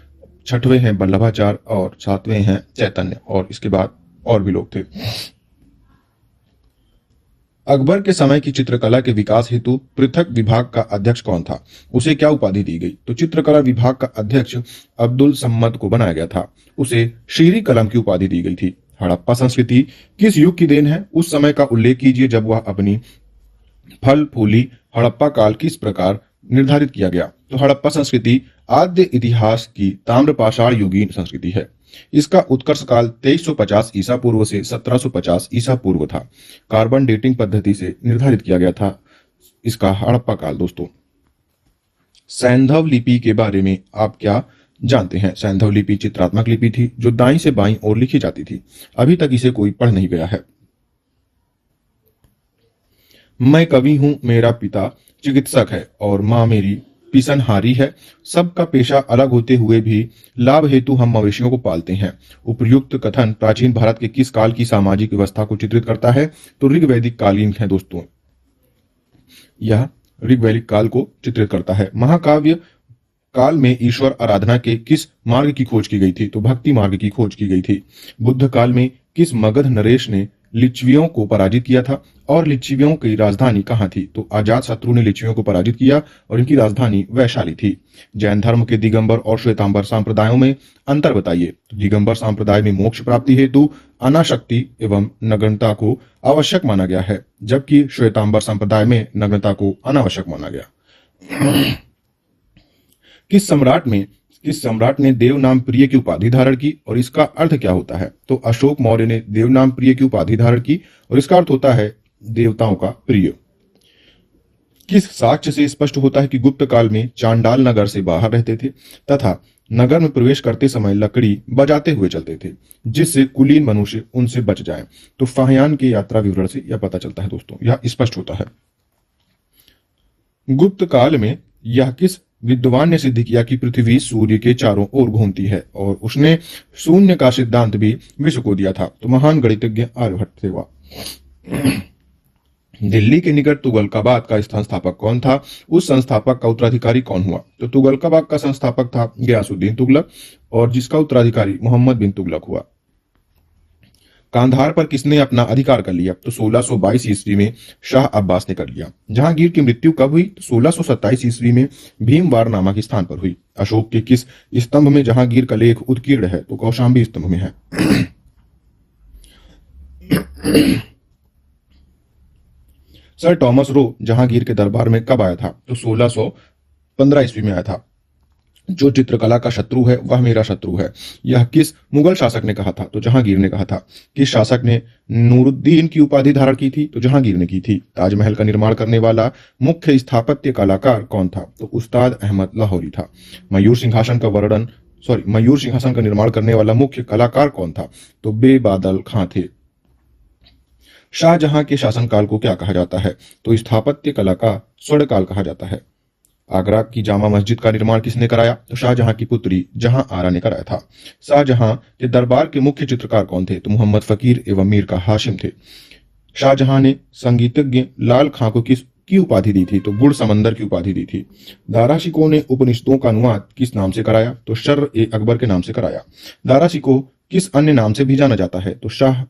छठवें हैं वल्लभाचार्य और सातवें हैं चैतन्य, और इसके बाद और भी लोग थे। अकबर के समय की चित्रकला के विकास हेतु पृथक विभाग का अध्यक्ष कौन था? उसे क्या उपाधि दी गई? तो चित्रकला विभाग का अध्यक्ष अब्दुल सम्मद को बनाया गया था। उसे शीरी कलम की उपाधि दी गई थी। हड़प्पा संस्कृति किस युग की देन है? उस समय का उल्लेख कीजिए जब वह अपनी फल फूली। हड़प्पा काल किस प्रकार निर्धारित किया गया? तो हड़प्पा संस्कृति आद्य इतिहास की ताम्रपाषाण युगीन संस्कृति है। इसका उत्कर्ष काल 2350 ईसा पूर्व से 1750 ईसा पूर्व था। कार्बन डेटिंग पद्धति से निर्धारित किया गया था इसका हड़प्पा काल। दोस्तों, सैंधव लिपि के बारे में आप क्या जानते हैं? सैंधव लिपि चित्रात्मक लिपि थी जो दाईं से बाईं ओर लिखी जाती थी। अभी तक इसे कोई पढ़ नहीं गया है। मैं कवि हूं, मेरा पिता चिकित्सक है और मां मेरी पिसनहारी है। सबका पेशा अलग होते हुए भी लाभ हेतु हम मवेशियों को पालते हैं। उपर्युक्त कथन प्राचीन भारत के किस काल की सामाजिक व्यवस्था को चित्रित करता है? तो ऋग्वैदिक कालीन है दोस्तों। यह ऋग्वैदिक काल को चित्रित करता है। महाकाव्य काल में ईश्वर आराधना के किस मार्ग की खोज की गई थी? तो भक्ति मार्ग की खोज की गई थी। बुद्ध काल में किस मगध नरेश ने लिच्छवियों को पराजित किया था और लिच्छवियों की राजधानी कहाँ थी? तो अजात शत्रु ने लिच्छवियों को पराजित किया और इनकी राजधानी वैशाली थी। जैन धर्म के दिगंबर और श्वेतांबर संप्रदायों में अंतर बताइए। तो दिगंबर संप्रदाय में मोक्ष प्राप्ति हेतु अनासक्ति एवं नग्नता को आवश्यक माना गया है, जबकि श्वेतांबर संप्रदाय में नग्नता को अनावश्यक माना गया। किस सम्राट ने देव नाम प्रिय की उपाधि धारण की और इसका अर्थ क्या होता है? तो अशोक मौर्य ने देव नाम प्रिय की उपाधि धारण की और इसका अर्थ होता है देवताओं का प्रिय। किस साक्ष्य से स्पष्ट होता है कि गुप्त काल में चांडाल नगर से बाहर रहते थे तथा नगर में प्रवेश करते समय लकड़ी बजाते हुए चलते थे, जिससे कुलीन मनुष्य उनसे बच जाए? तो फाहियान के यात्रा विवरण से यह पता चलता है दोस्तों, यह स्पष्ट होता है। गुप्त काल में यह किस विद्वान ने सिद्ध किया कि पृथ्वी सूर्य के चारों ओर घूमती है और उसने शून्य का सिद्धांत भी विश्व को दिया था? तो महान गणितज्ञ आर्यभट्ट थे वह। दिल्ली के निकट तुगलकाबाद का संस्थापक कौन था? उस संस्थापक का उत्तराधिकारी कौन हुआ? तो तुगलकाबाद का संस्थापक था गयासुद्दीन तुगलक और जिसका उत्तराधिकारी मोहम्मद बिन तुगलक हुआ। कांधार पर किसने अपना अधिकार कर लिया? तो 1622 ईस्वी में शाह अब्बास ने कर लिया। जहांगीर की मृत्यु कब हुई? तो 1627 ईस्वी में भीमवार नामक स्थान पर हुई। अशोक के किस स्तंभ में जहांगीर का लेख उत्कीर्ण है? तो कौशांबी स्तंभ में है। सर टॉमस रो जहांगीर के दरबार में कब आया था? तो 1615 ईस्वी में आया था। जो चित्रकला का शत्रु है वह मेरा शत्रु है, यह किस मुगल शासक ने कहा था? तो जहांगीर ने कहा था। किस शासक ने नूरुद्दीन की उपाधि धारण की थी? तो जहांगीर ने की थी। ताजमहल का निर्माण करने वाला मुख्य स्थापत्य कलाकार कौन था? तो उस्ताद अहमद लाहौरी था। मयूर सिंहासन का निर्माण करने वाला मुख्य कलाकार कौन था? तो बेबादल खां थे। शाहजहां के शासनकाल को क्या कहा जाता है? तो स्थापत्य कला का स्वर्णकाल कहा जाता है। आगरा की जामा मस्जिद का निर्माण किसने कराया? तो शाहजहां की पुत्री जहां आरा ने कराया था। शाहजहां के दरबार के मुख्य चित्रकार कौन थे? तो मोहम्मद फकीर एवं मीर का हाशिम थे। शाहजहां ने संगीतज्ञ लाल खां को की उपाधि दी थी? तो गुड़ समंदर की उपाधि दी थी। दारा शिकोह ने उपनिषदों का अनुवाद किस नाम से कराया? तो शर्र ए अकबर के नाम से कराया। दारा शिकोह किस अन्य नाम से भी जाना जाता है? तो शाह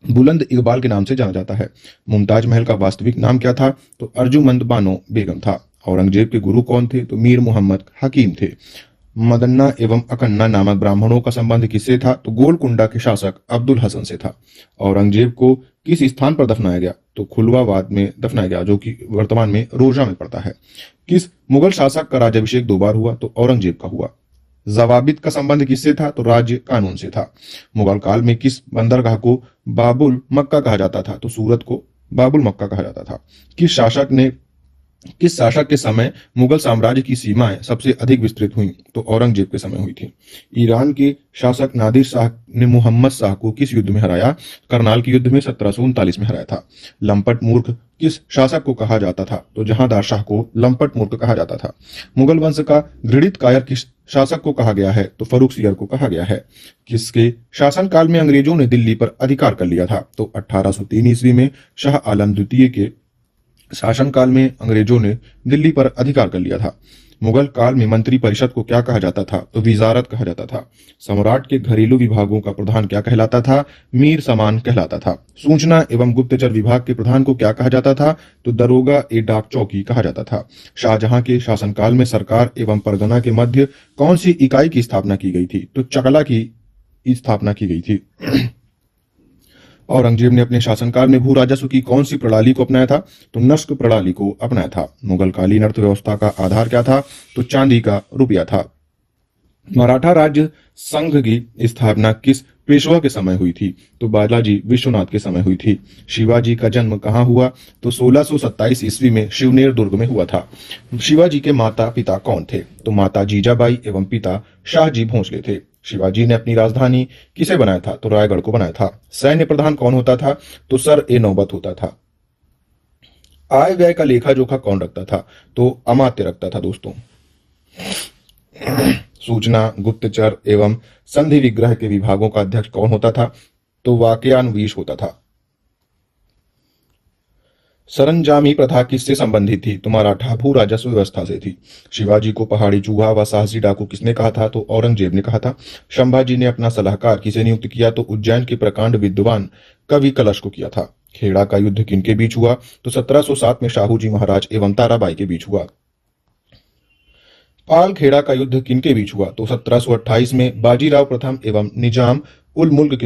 बुलंद इकबाल के नाम से जाना जाता है। मुमताज महल का वास्तविक नाम क्या था? तो अर्जुमंद बानो बेगम था। औरंगजेब के गुरु कौन थे? तो मीर मोहम्मद हकीम थे। मदन्ना एवं अकन्ना नामक ब्राह्मणों का संबंध किससे था? तो गोलकुंडा के शासक अब्दुल हसन से था। औरंगजेब को किस स्थान पर दफनाया गया? तो खुलवाबाद में दफनाया गया, जो कि वर्तमान में रोजा में पड़ता है। किस मुगल शासक का राज्याभिषेक 2 बार हुआ? तो औरंगजेब का हुआ। जवाबित का संबंध किससे था? तो राज्य कानून से था। मुगल काल में किस बंदरगाह को बाबुल मक्का कहा जाता था? तो सूरत को बाबुल मक्का कहा जाता था। किस शासक के समय मुगल साम्राज्य की सीमाएं सबसे अधिक विस्तृत हुई? तो औरंगजेब के समय हुई थी। ईरान के शासक नादिर शाह ने मोहम्मद शाह को किस युद्ध में हराया? करनाल के युद्ध में 1739 में हराया था। लंपट मूर्ख किस शासक को कहा जाता था? तो जहांदार शाह को लंपट मूर्ख कहा जाता था। मुगल वंश का घृणित कायर किस शासक को कहा गया है? तो फर्रुख सियर को कहा गया है। किसके शासनकाल में अंग्रेजों ने दिल्ली पर अधिकार कर लिया था? तो 1803 ईस्वी में शाह आलम द्वितीय के शासनकाल में अंग्रेजों ने दिल्ली पर अधिकार कर लिया था। मुगल काल में मंत्री परिषद को क्या कहा जाता था? तो विजारत कहा जाता था। सम्राट के घरेलू विभागों का प्रधान क्या कहलाता था? मीर समान कहलाता था। सूचना एवं गुप्तचर विभाग के प्रधान को क्या कहा जाता था? तो दरोगा ए डाक चौकी कहा जाता था। शाहजहां के शासनकाल में सरकार एवं परगना के मध्य कौन सी इकाई की स्थापना की गई थी? तो चकला की स्थापना की गई थी। औरंगजेब ने अपने शासनकाल में भू राजस्व की कौन सी प्रणाली को अपनाया था? तो नस्क प्रणाली को अपनाया था। मुगल कालीन अर्थव्यवस्था का आधार क्या था? तो चांदी का रुपया था। मराठा राज्य संघ की स्थापना किस पेशवा के समय हुई थी? तो बालाजी विश्वनाथ के समय हुई थी। शिवाजी का जन्म कहाँ हुआ? तो 1627 ईस्वी में शिवनेर दुर्ग में हुआ था। शिवाजी के माता पिता कौन थे? तो माता जीजाबाई एवं पिता शाहजी भोंसले थे। शिवाजी ने अपनी राजधानी किसे बनाया था? तो रायगढ़ को बनाया था। सैन्य प्रधान कौन होता था? तो सर ए नौबत होता था। आय व्यय का लेखा जोखा कौन रखता था? तो अमात्य रखता था दोस्तों। सूचना, गुप्तचर एवं संधि विग्रह के विभागों का अध्यक्ष कौन होता था? तो वाक्यानुवीश होता था। सरंजामी प्रथा किससे संबंधित थी? तो मराठा भू राजस्व व्यवस्था से थी। शिवाजी को पहाड़ी चूहा व साहसी डाकू किसने कहा था? तो औरंगजेब ने कहा था। संभाजी ने अपना सलाहकार किसे नियुक्त किया? तो उज्जैन के प्रकांड विद्वान कवि कलश को किया था। खेड़ा का युद्ध किनके बीच हुआ? तो 1707 में शाहू जी महाराज एवं ताराबाई के बीच हुआ। पाल खेड़ा का युद्ध किनके बीच हुआ? तो 1728 में बाजीराव प्रथम एवं निजाम उल मुल्क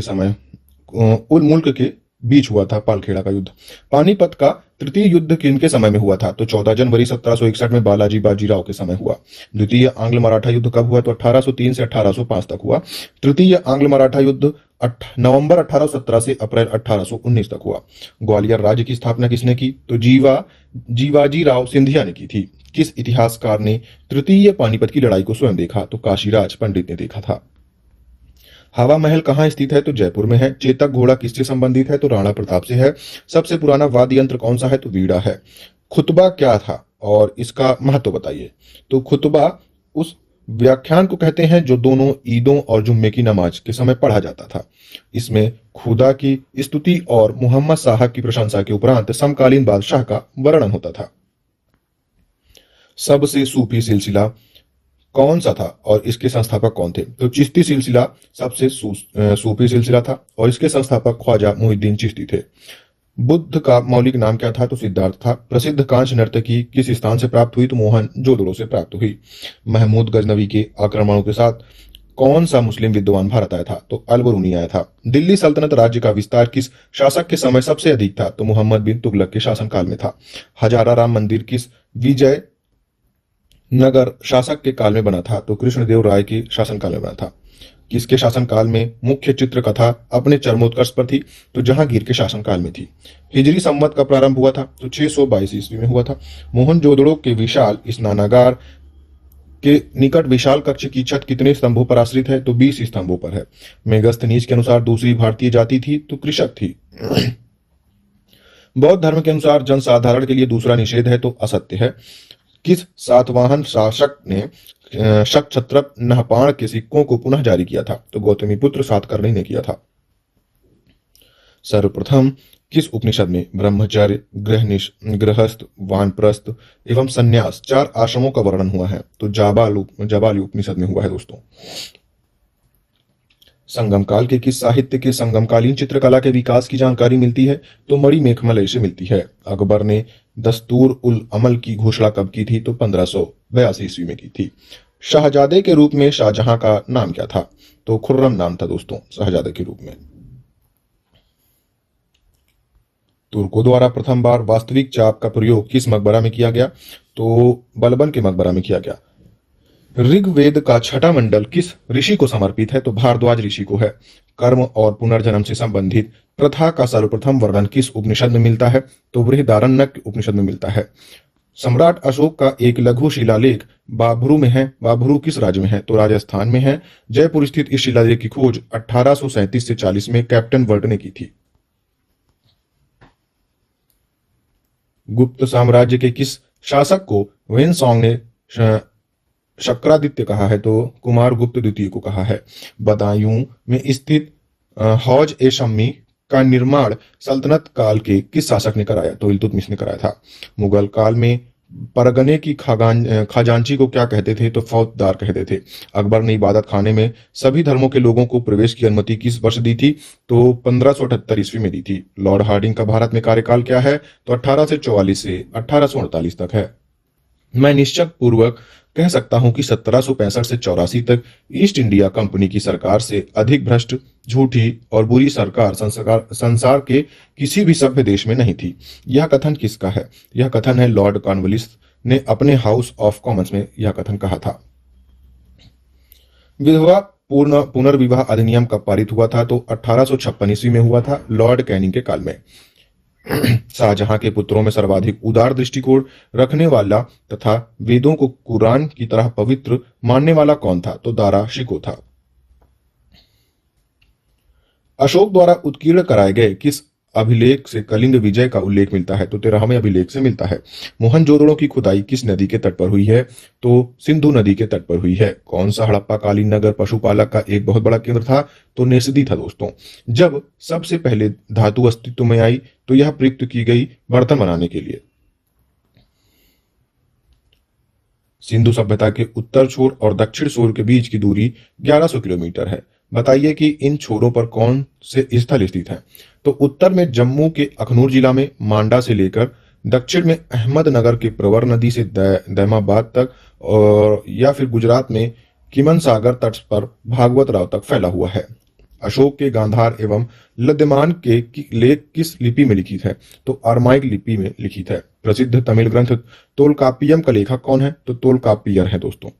के बीच हुआ था पालखेड़ा का युद्ध। पानीपत का तृतीय युद्ध किनके समय में हुआ था? तो 14 जनवरी 1761 में बालाजी बाजीराव के समय हुआ। द्वितीय आंग्ल मराठा युद्ध कब हुआ? तो 1803 से 1805 तक हुआ। तृतीय आंग्ल मराठा युद्ध नवंबर 1817 से अप्रैल 1819 तक हुआ। ग्वालियर राज्य की स्थापना किसने की? तो जीवाजी राव सिंधिया ने की थी। किस इतिहासकार ने तृतीय पानीपत की लड़ाई को स्वयं देखा? तो काशीराज पंडित ने देखा था। हवा महल कहाँ स्थित है? तो जयपुर में है। चेतक घोड़ा किससे संबंधित है? तो राणा प्रताप से है। सबसे पुराना वाद्य यंत्र कौन सा है? तो वीणा है। खुतबा क्या था और इसका महत्व बताइए? तो खुतबा उस व्याख्यान को कहते हैं जो दोनों ईदों और जुम्मे की नमाज के समय पढ़ा जाता था। इसमें खुदा की स्तुति और मोहम्मद साहब की प्रशंसा के उपरांत समकालीन बादशाह का वर्णन होता था। सबसे सूफी सिलसिला कौन सा था और इसके संस्थापक कौन थे? तो चिश्ती सिलसिला सबसे सूफी सिलसिला था और इसके संस्थापक ख्वाजा मुहिद्दीन चिश्ती थे। बुद्ध का मौलिक नाम क्या था? तो सिद्धार्थ था। प्रसिद्ध कांच नर्तकी किस स्थान से प्राप्त हुई? तो मोहन जोदड़ो से प्राप्त हुई। महमूद गजनवी के आक्रमणों के साथ कौन सा मुस्लिम विद्वान भारत आया था? तो अलबरूनी आया था। दिल्ली सल्तनत राज्य का विस्तार किस शासक के समय सबसे अधिक था? तो मोहम्मद बिन तुगलक के शासनकाल में था। हजारा राम मंदिर किस विजय नगर शासक के काल में बना था? तो कृष्णदेव राय के शासनकाल में बना था। किसके शासनकाल में मुख्य चित्रकथा अपने चरमोत्कर्ष पर थी? तो जहांगीर के शासनकाल में थी। हिजरी संवत का प्रारंभ हुआ था? तो 622 ईस्वी में हुआ था। मोहनजोदड़ो के विशाल स्नानागार के निकट विशाल कक्ष की छत कितने स्तंभों पर आश्रित है? तो 20 स्तंभों पर है। मेगस्थनीज के अनुसार दूसरी भारतीय जाति थी? तो कृषक थी। बौद्ध धर्म के अनुसार जनसाधारण के लिए दूसरा निषेध है? तो असत्य है। किस सातवाहन शासक ने शक छत्रप नहपाण के सिक्कों को पुनः जारी किया था? तो गौतमी पुत्र सातकर्णी ने किया था। सर्वप्रथम किस उपनिषद में ब्रह्मचर्य, गृहस्थ, वानप्रस्थ एवं संन्यास 4 आश्रमों का वर्णन हुआ है? तो जाबाली उपनिषद में हुआ है दोस्तों। संगम काल के किस साहित्य के संगमकालीन चित्रकला के विकास की जानकारी मिलती है? तो मणि मेघमलय से मिलती है। अकबर ने दस्तूर उल अमल की घोषणा कब की थी? तो 1582 ईस्वी में की थी। शाहजादे के रूप में शाहजहां का नाम क्या था? तो खुर्रम नाम था दोस्तों शाहजादे के रूप में। तुर्कों द्वारा प्रथम बार वास्तविक चाप का प्रयोग किस मकबरा में किया गया? तो बलबन के मकबरा में किया गया। ऋग्वेद का छठा मंडल किस ऋषि को समर्पित है? तो भारद्वाज ऋषि को है। कर्म और पुनर्जन्म से संबंधित प्रथा का सर्वप्रथम वर्णन किस उपनिषद में मिलता है? तो बृहदारण्यक उपनिषद में मिलता है। सम्राट अशोक का एक लघु शिलालेख बाभरू में है। बाभरू किस राज्य में है? तो राजस्थान में है। जयपुर स्थित इस शिलालेख की खोज 1837 से 40 में कैप्टन वर्ट ने की थी। गुप्त साम्राज्य के किस शासक को वेनसोंग ने शक्रादित्य कहा है? तो कुमार गुप्त द्वितीय को कहा है। बदायूं में स्थित हौज ए शम्मी का निर्माण सल्तनत काल के किस शासक ने कराया? तो इल्तुतमिश ने कराया था। मुगल काल में परगने की खजांची को क्या कहते थे? तो फौजदार कहते थे। अकबर ने इबादत खाने में सभी धर्मों के लोगों को प्रवेश की अनुमति किस वर्ष दी थी? तो 1578 ईस्वी में दी थी। लॉर्ड हार्डिंग का भारत में कार्यकाल क्या है? तो 1844 से 1848 तक है। मैं निश्चय पूर्वक कह सकता हूं कि 1765 से 84 तक ईस्ट इंडिया कंपनी की सरकार से अधिक भ्रष्ट, झूठी और बुरी सरकार संसार के किसी भी सभ्य देश में नहीं थी। यह कथन किसका है? यह कथन है लॉर्ड कॉर्नवालिस ने अपने हाउस ऑफ कॉमन्स में यह कथन कहा था। विधवा पुनर्विवाह अधिनियम कब पारित हुआ था? तो 1856 ईस्वी में हुआ था, लॉर्ड कैनिंग के काल में। शाहजहां के पुत्रों में सर्वाधिक उदार दृष्टिकोण रखने वाला तथा वेदों को कुरान की तरह पवित्र मानने वाला कौन था? तो दारा शिको था। अशोक द्वारा उत्कीर्ण कराए गए किस अभिलेख से कलिंग विजय का उल्लेख मिलता है? तो 13वें अभिलेख से मिलता है। मोहनजोदड़ो की खुदाई किस नदी के तट पर हुई है? तो सिंधु नदी के तट पर हुई है। कौन सा हड़प्पा कालीन नगर पशुपालक का एक बहुत बड़ा केंद्र था? तो नेसदी था दोस्तों। जब सबसे पहले धातु अस्तित्व में आई तो यह प्रयुक्त की गई बर्तन बनाने के लिए। सिंधु सभ्यता के उत्तर छोर और दक्षिण छोर के बीच की दूरी 1100 किलोमीटर है। बताइए कि इन छोरों पर कौन से स्थल स्थित हैं? तो उत्तर में जम्मू के अखनूर जिला में मांडा से लेकर दक्षिण में अहमदनगर के प्रवर नदी से दैमाबाद तक, और या फिर गुजरात में किमन सागर तट पर भागवत राव तक फैला हुआ है। अशोक के गांधार एवं लद्यमान के लेख किस लिपि में लिखित है? तो अरमाइक लिपि में लिखित है। प्रसिद्ध तमिल ग्रंथ तोलकाप्पियम का लेखक कौन है? तो तोलकाप्पियर है दोस्तों।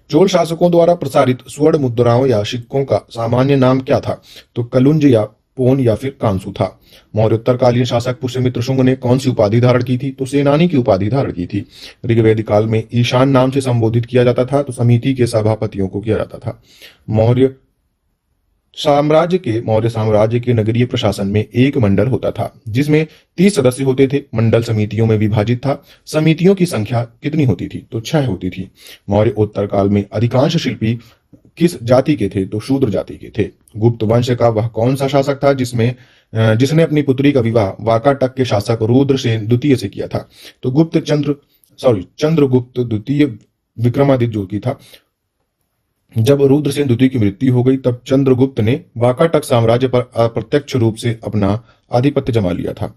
चोल शासकों द्वारा प्रसारित स्वर्ण मुद्राओं या सिक्कों का सामान्य नाम क्या था? तो कलुंज या पोन या फिर कांसु था। मौर्योत्तरकालीन शासक पुष्यमित्र शुंग ने कौन सी उपाधि धारण की थी? तो सेनानी की उपाधि धारण की थी। ऋग्वेद काल में ईशान नाम से संबोधित किया जाता था, तो समिति के सभापतियों को किया जाता था। मौर्य साम्राज्य के नगरीय प्रशासन में एक मंडल होता था जिसमें 30 सदस्य होते थे। मंडल समितियों में विभाजित था। समितियों की संख्या कितनी होती थी? तो 6 होती थी। मौर्य उत्तर काल में अधिकांश शिल्पी किस जाति के थे? तो शूद्र जाति के थे। गुप्त वंश का वह कौन सा शासक था जिसने अपनी पुत्री का विवाह वाकाटक के शासक रुद्रसेन द्वितीय से किया था? तो चंद्रगुप्त द्वितीय विक्रमादित्य जो की था। जब रुद्रसेन द्वितीय की मृत्यु हो गई तब चंद्रगुप्त ने वाकाटक साम्राज्य पर अप्रत्यक्ष रूप से अपना आधिपत्य जमा लिया था।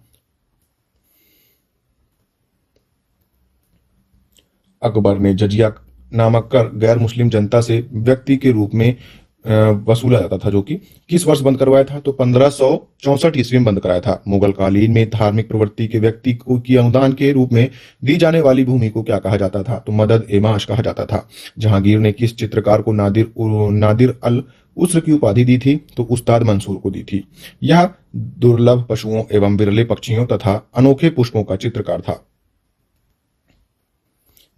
अकबर ने जजिया नामक कर गैर मुस्लिम जनता से व्यक्ति के रूप में वसूला जाता था, जो कि किस वर्ष बंद करवाया था? तो 1564 ईस्वी में बंद कराया था। मुगल कालीन में धार्मिक प्रवृत्ति के व्यक्ति को की अनुदान के रूप में दी जाने वाली भूमि को क्या कहा जाता था? तो मदद ए माश कहा जाता था। जहांगीर ने किस चित्रकार को नादिर अल उस्र की उपाधि दी थी? तो उस्ताद मंसूर को दी थी। यह दुर्लभ पशुओं एवं बिरले पक्षियों तथा अनोखे पुष्पों का चित्रकार था।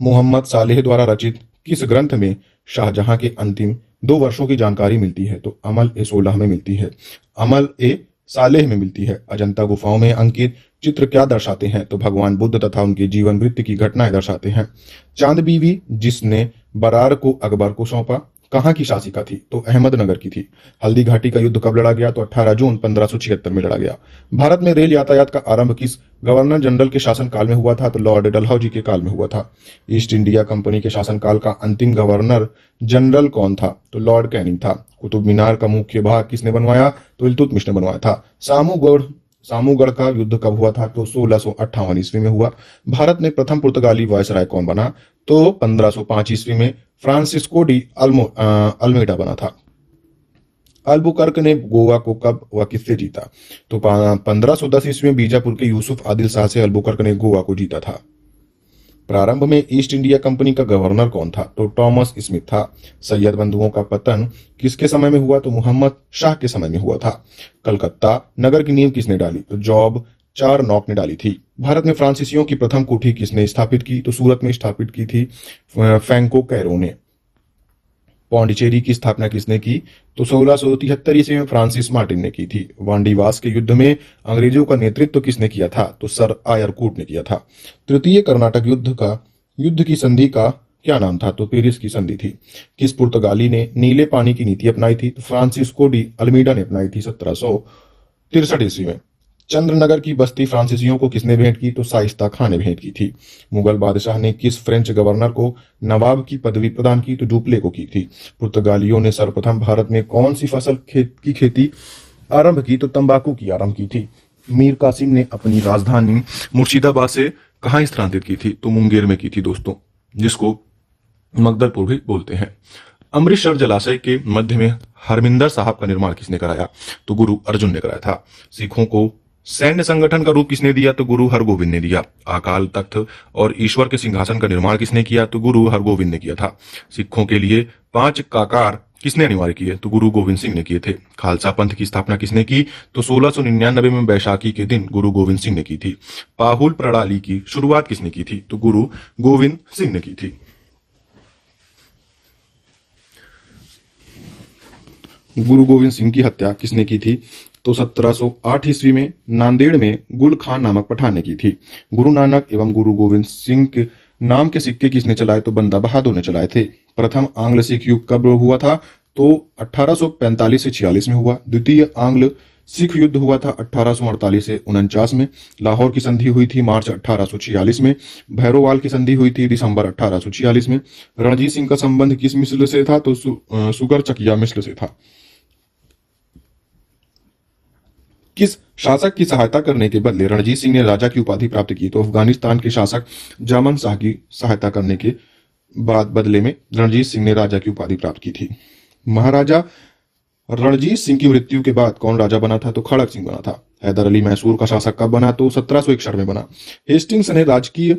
मोहम्मद सालेह द्वारा रचित किस ग्रंथ में शाहजहां के अंतिम 2 वर्षों की जानकारी मिलती है? तो अमल ए 16 में मिलती है। अमल ए सालेह में मिलती है। अजंता गुफाओं में अंकित चित्र क्या दर्शाते हैं? तो भगवान बुद्ध तथा उनके जीवन वृत्त की घटनाएं दर्शाते हैं। चांद बीवी जिसने बरार को अकबर को सौंपा कहाँ की शासिका थी? तो अहमदनगर की थी। हल्दी घाटी का युद्ध कब लड़ा गया? तो 18 जून 1576 में लड़ा गया। भारत में रेल यातायात का आरंभ किस गवर्नर जनरल के शासनकाल में हुआ था? तो लॉर्ड डलहौजी के काल में हुआ था। ईस्ट इंडिया कंपनी के शासनकाल का अंतिम गवर्नर जनरल कौन था? तो लॉर्ड कैनिंग था। कुतुब मीनार का मुख्य भाग किसने बनवाया? तो इल्तुतमिश ने बनवाया था। सामूगढ़ का युद्ध कब हुआ था? तो 1658 ईस्वी में हुआ। भारत में प्रथम पुर्तगाली वायसराय कौन बना? तो 1505 ईस्वी में फ्रांसिस्को डी अल्मेडा बना था। अल्बुकर्क ने गोवा को कब व किससे जीता? तो 1510 ईस्वी में बीजापुर के यूसुफ आदिल शाह से अल्बुकर्क ने गोवा को जीता था। प्रारंभ में ईस्ट इंडिया कंपनी का गवर्नर कौन था? तो टॉमस स्मिथ था। सैयद बंधुओं का पतन किसके समय में हुआ? तो मोहम्मद शाह के समय में हुआ था। कलकत्ता नगर की नींव किसने डाली? तो जॉब चारनॉक ने डाली थी। भारत में फ्रांसीसियों की प्रथम कोठी किसने स्थापित की? तो सूरत में स्थापित की थी फ्रैंको कैरो ने। पौंडीचेरी की स्थापना किसने की? तो 1673 ईस्वी में फ्रांसिस मार्टिन ने की थी। वांडीवास के युद्ध में अंग्रेजों का नेतृत्व किसने किया था? तो सर आयरकूट ने किया था। तृतीय कर्नाटक युद्ध की संधि का क्या नाम था? तो पेरिस की संधि थी। किस पुर्तगाली ने नीले पानी की नीति अपनाई थी? तो फ्रांसिस्को डी अल्मीडा ने अपनाई थी 1763 ईस्वी में। चंद्रनगर की बस्ती फ्रांसीसियों को किसने भेंट की? तो शाइस्ता खां ने भेंट की थी। मुगल बादशाह ने किस फ्रेंच गवर्नर को नवाब की पदवी प्रदान की? तो डुप्ले को की थी। पुर्तगालियों ने सर्वप्रथम भारत में कौन सी फसल की खेती आरंभ की? तो तंबाकू की आरंभ की थी। मीर कासिम ने अपनी राजधानी मुर्शिदाबाद से कहां स्थानांतरित की थी? तो मुंगेर में की थी दोस्तों, जिसको मगदलपुर भी बोलते हैं। अमृतसर जलाशय के मध्य में हरमिंदर साहब का निर्माण किसने कराया? तो गुरु अर्जुन ने कराया था। सिखों को सैन्य संगठन का रूप किसने दिया? तो गुरु हरगोविंद ने दिया। अकाल तख्त और ईश्वर के सिंहासन का निर्माण किसने किया? तो गुरु हरगोविंद ने किया था। सिखों के लिए 5 काकार किसने अनिवार्य किए? तो गुरु गोविंद सिंह ने किए थे। खालसा पंथ की स्थापना किसने की? तो 1699 में बैसाखी के दिन गुरु गोविंद सिंह ने की थी। पाहुल प्रणाली की शुरुआत किसने की थी? तो गुरु गोविंद सिंह ने की थी। गुरु गोविंद सिंह की हत्या किसने की थी? तो 1708 ईस्वी में नांदेड़ में गुल खान नामक पठान ने की थी। गुरु नानक एवं गुरु गोविंद सिंह के नाम के सिक्के किसने चलाए? तो बंदा बहादुर ने चलाए थे। प्रथम आंग्ल सिख युद्ध कब हुआ था? तो 1845 से 46 में हुआ। द्वितीय आंग्ल सिख युद्ध हुआ था 1848 से 49 में। लाहौर की संधि हुई थी मार्च 1846 में। भैरोवाल की संधि हुई थी दिसंबर 1846 में। रणजीत सिंह का संबंध किस मिस्र से था? तो सुगर चकिया मिस्र से था। किस शासक की सहायता करने के बदले रणजीत सिंह ने राजा की उपाधि प्राप्त की? तो अफगानिस्तान के शासक जामन शाह की सहायता करने के बाद बदले में रणजीत सिंह ने राजा की उपाधि प्राप्त की थी। महाराजा रणजीत सिंह की मृत्यु के बाद कौन राजा बना था? तो खड़क सिंह बना था। हैदर अली मैसूर का शासक कब बना? तो 1761 में बना। हेस्टिंग्स ने राजकीय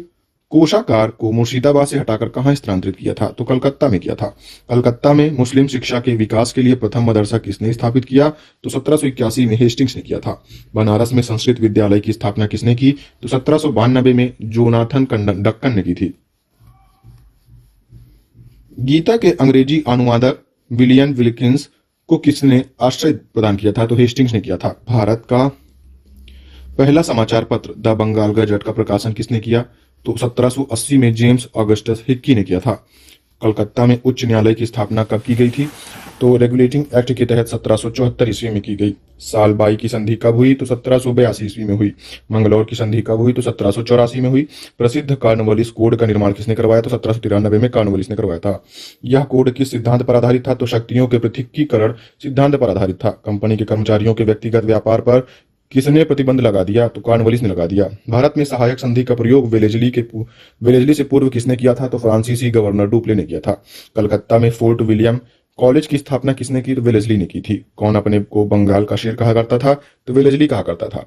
कोषागार को मुर्शिदाबाद से हटाकर कहां स्थानांतरित किया था? तो कलकत्ता में किया था। कलकत्ता में मुस्लिम शिक्षा के विकास के लिए प्रथम मदरसा किसने स्थापित किया? तो 1781 में हेस्टिंग्स ने किया था। बनारस में संस्कृत विद्यालय की स्थापना किसने की? तो 1792 में जोनाथन डक्कन ने की थी। गीता के अंग्रेजी अनुवादक विलियम विल्किंस को किसने आश्रय प्रदान किया था? तो हेस्टिंग्स ने किया था। भारत का पहला समाचार पत्र द बंगाल गजट का प्रकाशन किसने किया? तो 1780 में जेम्स ऑगस्टस हिक्की ने किया था। कलकत्ता में उच्च न्यायालय की स्थापना कब की गई थी? तो रेगुलेटिंग एक्ट के तहत 1774 ईस्वी में की गई। साल बाई की संधि कब हुई? तो 1782 ईस्वी में हुई। मंगलौर की संधि कब हुई? तो 1784 में हुई। प्रसिद्ध कॉर्नवालिस कोड का निर्माण किसने करवाया? तो 1793 में कॉर्नवालिस ने करवाया था। यह कोड किस सिद्धांत पर आधारित था? तो शक्तियों के पृथक्कीकरण सिद्धांत पर आधारित था। कंपनी के कर्मचारियों के व्यक्तिगत व्यापार पर किसने प्रतिबंध लगा दिया? तो कॉर्नवालिस ने लगा दिया। भारत में सहायक संधि का प्रयोग वेलेजली से पूर्व किसने किया था? तो फ्रांसीसी गवर्नर डुप्ले ने किया था। कलकत्ता में फोर्ट विलियम कॉलेज की स्थापना किसने की? तो वेलेजली ने की थी। कौन अपने को बंगाल का शेर कहा करता था? तो वेलेजली कहा करता था।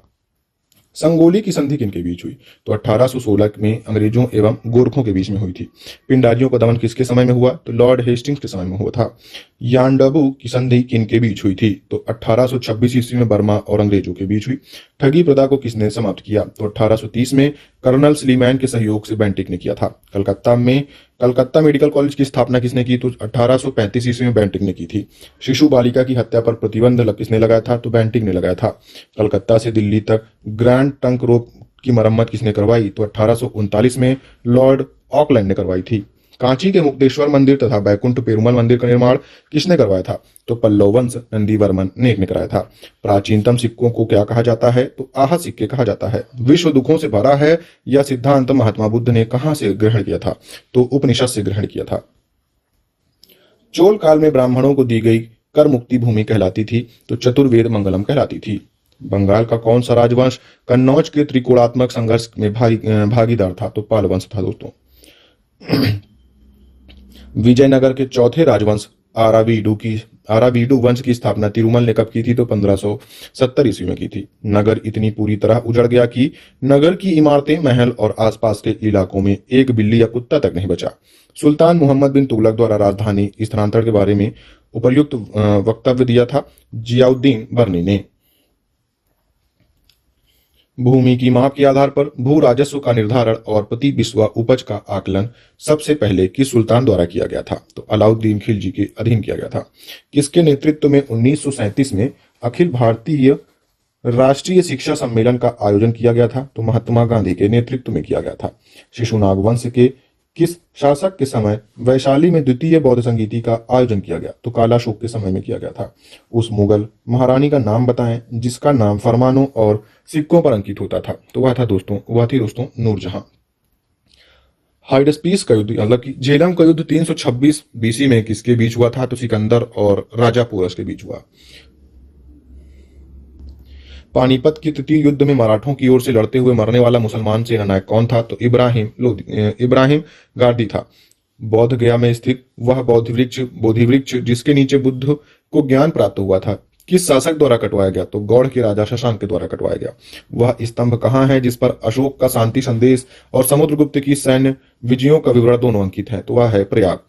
संगोली की संधि किनके बीच हुई? तो 1816 में अंग्रेजों एवं गोरखों के बीच में हुई थी। पिंडारियों का दमन किसके समय में हुआ? तो लॉर्ड हेस्टिंग्स के समय में हुआ था। यानडबू की संधि किनके बीच हुई थी? तो 1826 ईस्वी में बर्मा और अंग्रेजों के बीच हुई। ठगी प्रथा को किसने समाप्त किया? तो 1830 में कर्नल स्लीमैन के सहयोग से बेंटिक ने किया था। कलकत्ता मेडिकल कॉलेज की स्थापना किसने की? तो 1835 ईस्वी में बेंटिक ने की थी। शिशु बालिका की हत्या पर प्रतिबंध किसने लगाया था? तो बेंटिक ने लगाया था। कलकत्ता से दिल्ली तक ग्रैंड ट्रंक रोड की मरम्मत किसने करवाई? तो 1839 में लॉर्ड ऑकलैंड ने करवाई थी। कांची के मुक्तेश्वर मंदिर तथा बैकुंठ पेरुमल मंदिर का निर्माण किसने करवाया था? तो पल्लव वंश नंदीवर्मन ने कराया था। प्राचीनतम सिक्कों को क्या कहा जाता है? तो आहा सिक्के कहा जाता है। विश्व दुखों से भरा है यह सिद्धांत महात्मा बुद्ध ने कहां से ग्रहण किया था? तो उपनिषद से ग्रहण किया था। चोल काल में ब्राह्मणों को दी गई कर मुक्ति भूमि कहलाती थी? तो चतुर्वेद मंगलम कहलाती थी। बंगाल का कौन सा राजवंश कन्नौज के त्रिकोणात्मक संघर्ष में भागीदार था? तो पाल वंश था दोस्तों। विजयनगर के चौथे राजवंश आरावीडू की आरावीडु वंश की स्थापना तिरुमल ने कब की थी? तो 1570 ईस्वी में की थी। नगर इतनी पूरी तरह उजड़ गया कि नगर की इमारतें, महल और आसपास के इलाकों में एक बिल्ली या कुत्ता तक नहीं बचा। सुल्तान मोहम्मद बिन तुगलक द्वारा राजधानी स्थानांतरण के बारे में उपर्युक्त वक्तव्य दिया था जियाउद्दीन बर्नी ने। भूमि की माप के आधार पर भू राजस्व का निर्धारण और प्रति बिस्वा उपज का आकलन सबसे पहले किस सुल्तान द्वारा किया गया था? तो अलाउद्दीन खिलजी के अधीन किया गया था। किसके नेतृत्व में 1937 में अखिल भारतीय राष्ट्रीय शिक्षा सम्मेलन का आयोजन किया गया था? तो महात्मा गांधी के नेतृत्व में किया गया था। शिशुनाग वंश के किस शासक के समय वैशाली में द्वितीय बौद्ध संगीति का आयोजन किया गया? तो कालाशोक के समय में किया गया था। उस मुगल महारानी का नाम बताएं जिसका नाम फरमानों और सिक्कों पर अंकित होता था? तो वह थी दोस्तों नूरजहां। हाइडस्पीस का युद्ध मतलब कि झेलम का युद्ध 326 बीसी में किसके बीच हुआ था? तो सिकंदर और राजा पोरस के बीच हुआ। पानीपत के तृतीय युद्ध में मराठों की ओर से लड़ते हुए मरने वाला मुसलमान सेनानायक कौन था? तो इब्राहिम गारदी था। बौद्ध गया में स्थित वह बोधि वृक्ष जिसके नीचे बुद्ध को ज्ञान प्राप्त हुआ था किस शासक द्वारा कटवाया गया? तो गौड़ के राजा शशांक के द्वारा कटवाया गया। वह स्तंभ कहाँ है जिस पर अशोक का शांति संदेश और समुद्रगुप्त की सैन्य विजयों का विवरण दोनों अंकित है? तो वह है प्रयाग।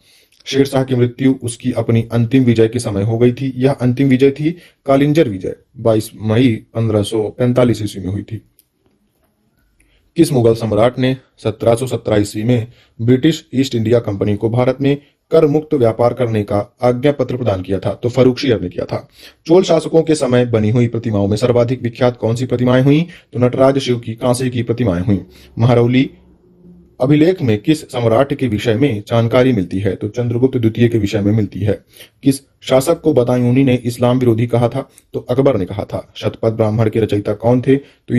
शेरशाह की मृत्यु उसकी अपनी अंतिम विजय के समय हो गई थी। यह अंतिम विजय थी कालिंजर विजय 22 मई 1545 ईस्वी में हुई थी। किस मुगल सम्राट ने 1717 ईस्वी में ब्रिटिश ईस्ट इंडिया कंपनी को भारत में कर मुक्त व्यापार करने का आज्ञा पत्र प्रदान किया था? तो फर्रुखशियर ने किया था। चोल शासकों के समय बनी हुई प्रतिमाओं में सर्वाधिक विख्यात कौन सी प्रतिमाएं हुई? तो नटराज शिव की कांसे की प्रतिमाएं हुई। महरौली अभिलेख में किस सम्राट के विषय में जानकारी मिलती है? तो चंद्रगुप्त द्वितीय के विषय में मिलती है। किस शासक को बदायूंनी ने इस्लाम विरोधी कहा था? तो अकबर ने कहा था। शतपथ ब्राह्मण के रचयिता कौन थे? तो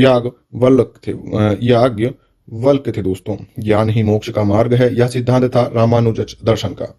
याज्ञवल्क्य थे दोस्तों। ज्ञान ही मोक्ष का मार्ग है, यह सिद्धांत था रामानुज दर्शन का।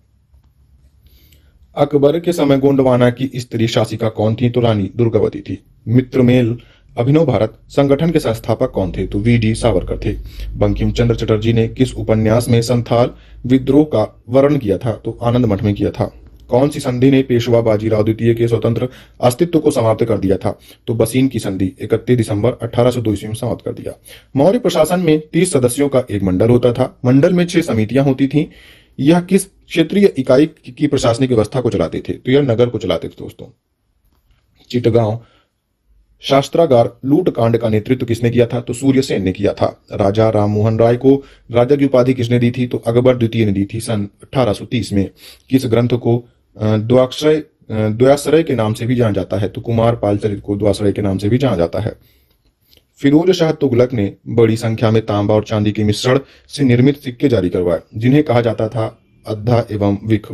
अकबर के समय गोंडवाना की स्त्री शासिका कौन थी? तो रानी दुर्गावती थी। मित्रमेल अभिनव भारत संगठन के संस्थापक कौन थे? तो वी.डी. सावरकर थे। बंकिम चंद्र चटर्जी ने किस उपन्यास में संथाल विद्रोह का वर्णन किया था? तो आनंद मठ में किया था। कौन सी संधि ने पेशवा बाजीराव द्वितीय के स्वतंत्र अस्तित्व को समाप्त कर दिया था? तो बसीन की संधि 31 दिसंबर 1802 ईस्वी में समाप्त कर दिया। मौर्य प्रशासन में 30 सदस्यों का एक मंडल होता था। मंडल में 6 समितियां होती थीं। यह किस क्षेत्रीय इकाई की प्रशासनिक व्यवस्था को चलाते थे? तो यह नगर को चलाते थे दोस्तों। चिटगांव शास्त्रागार लूट कांड का नेतृत्व किसने किया था? तो सूर्यसेन ने किया था। राजा राममोहन राय को राजा की उपाधि किसने दी थी? तो अकबर द्वितीय ने दी थी सन 1830 में। किस ग्रंथ को द्व्याश्रय के नाम से भी जाना जाता है? तो कुमार पाल चरित को द्व्याश्रय के नाम से भी जाना जाता है। फिरोज शाह तुगलक ने बड़ी संख्या में तांबा और चांदी के मिश्रण से निर्मित सिक्के जारी करवाए जिन्हें कहा जाता था अद्धा एवं विख।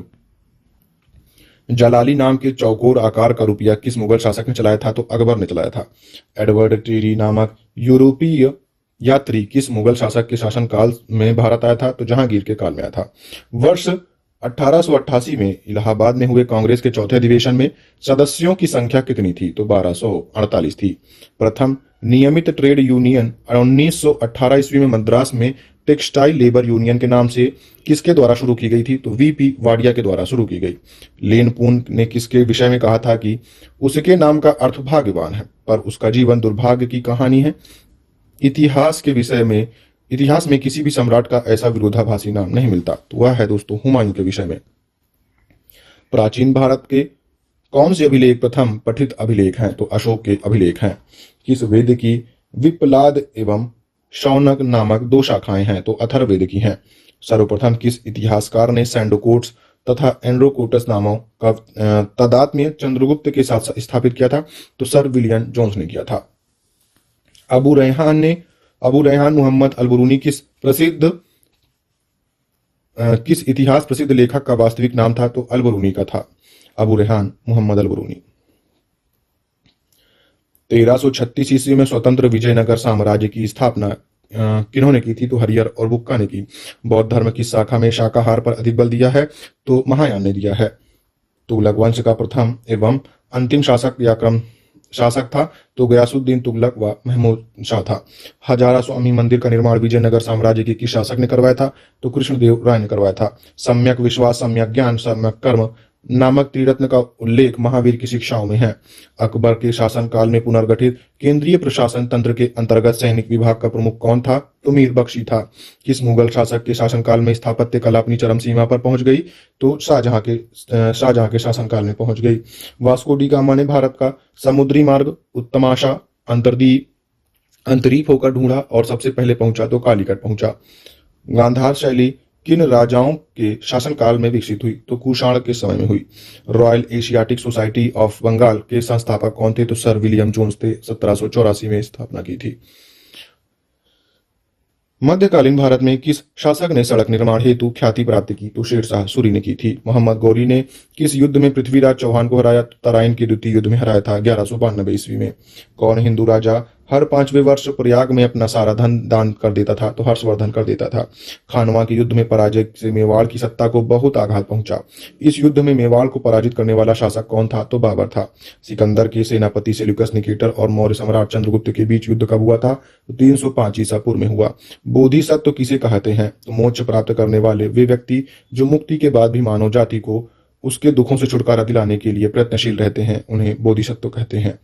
जलाली नाम के चौकोर आकार का रुपया किस मुगल शासक ने चलाया था? तो अकबर ने चलाया था। एडवर्ड टीरी नामक यूरोपीय यात्री किस मुगल शासक के शासनकाल में भारत आया था? तो जहांगीर के काल में आया था। वर्ष 1888 में इलाहाबाद में हुए कांग्रेस के चौथे अधिवेशन में सदस्यों की संख्या कितनी थी? तो 1248 थी। प्रथम नियमित ट्रेड यूनियन 1918 ईस्वी में मद्रास में टेक्सटाइल लेबर यूनियन के नाम से किसके द्वारा शुरू की गई थी? तो वीपी वाडिया के द्वारा शुरू की गई। लेन पून ने किसके विषय में कहा था कि उसके नाम का अर्थ भाग्यवान है पर उसका जीवन दुर्भाग्य की कहानी है। इतिहास में किसी भी सम्राट का ऐसा विरोधाभासी नाम नहीं मिलता। तो वह है दोस्तों हुमायूं के विषय में। प्राचीन भारत के कौन से अभिलेख प्रथम पठित अभिलेख हैं? तो अशोक के अभिलेख हैं। किस वेद की विप्लाद एवं शौनक नामक 2 शाखाएं हैं? तो अथर्ववेद की हैं। सर्वप्रथम किस इतिहासकार ने सैंडोकोट्स तथा एंड्रोकोटस नामों का तादात्म्य चंद्रगुप्त के साथ स्थापित किया था? तो सर विलियम जोन्स ने किया था। अबू रेहान मोहम्मद अलबरूनी किस इतिहास प्रसिद्ध लेखक का वास्तविक नाम था? तो अलबरूनी का था। अबू रेहान मोहम्मद अलबरूनी। 1336 ईस्वी में स्वतंत्र विजयनगर साम्राज्य की स्थापना किन्होंने की थी? तो हरिहर और बुक्का ने की। बौद्ध धर्म की शाखा में शाकाहार पर अधिक बल दिया है? तो महायान ने दिया है। तुगलक वंश का प्रथम एवं अंतिम शासक था तो गयासुद्दीन तुगलक व महमूद शाह था। हजारा स्वामी मंदिर का निर्माण विजयनगर साम्राज्य के किस शासक ने करवाया था? तो कृष्णदेव राय ने करवाया था। सम्यक विश्वास, सम्यक ज्ञान, सम्यक कर्म नामक त्रिरत्न का उल्लेख महावीर की शिक्षाओं में है। अकबर के शासनकाल में पुनर्गठित केंद्रीय प्रशासन तंत्र के अंतर्गत सैनिक विभाग का प्रमुख कौन था? तो मीर बख्शी था। किस मुगल शासक के शासनकाल में स्थापत्य कला अपनी चरम सीमा पर पहुंच गई? तो शाहजहां के शासनकाल में पहुंच गई। वास्को डी गामा ने भारत का समुद्री मार्ग उत्तमाशा अंतरीप होकर ढूंढा और सबसे पहले पहुंचा तो कालीकट पहुंचा। गांधार शैली किन राजाओं के शासनकाल में विकसित हुई? तो कुषाण के समय में हुई। Royal Asiatic Society of Bengal के संस्थापक कौन थे? तो सर विलियम जोन्स थे। 1784 में स्थापना की थी। मध्यकालीन भारत में किस शासक ने सड़क निर्माण हेतु ख्याति प्राप्त की? तो शेरशाह सूरी ने की थी। मोहम्मद गौरी ने किस युद्ध में पृथ्वीराज चौहान को हराया? तराइन के द्वितीय युद्ध में हराया था 1192 ईस्वी में। कौन हिंदू राजा हर 5वें वर्ष प्रयाग में अपना सारा धन दान कर देता था? तो हर्षवर्धन कर देता था। खानवा के युद्ध में पराजय से मेवाड़ की सत्ता को बहुत आघात पहुंचा। इस युद्ध में मेवाड़ को पराजित करने वाला शासक कौन था? तो बाबर था। सिकंदर के सेनापति सेल्यूकस निकेटर और मौर्य सम्राट चंद्रगुप्त के बीच युद्ध कब हुआ था? तो 305 ईसा पूर्व में हुआ। बोधिसत्व किसे कहते हैं? तो मोक्ष प्राप्त करने वाले वे व्यक्ति जो मुक्ति के बाद भी मानव जाति को उसके दुखों से छुटकारा दिलाने के लिए प्रयत्नशील रहते हैं, उन्हें बोधिसत्व कहते हैं।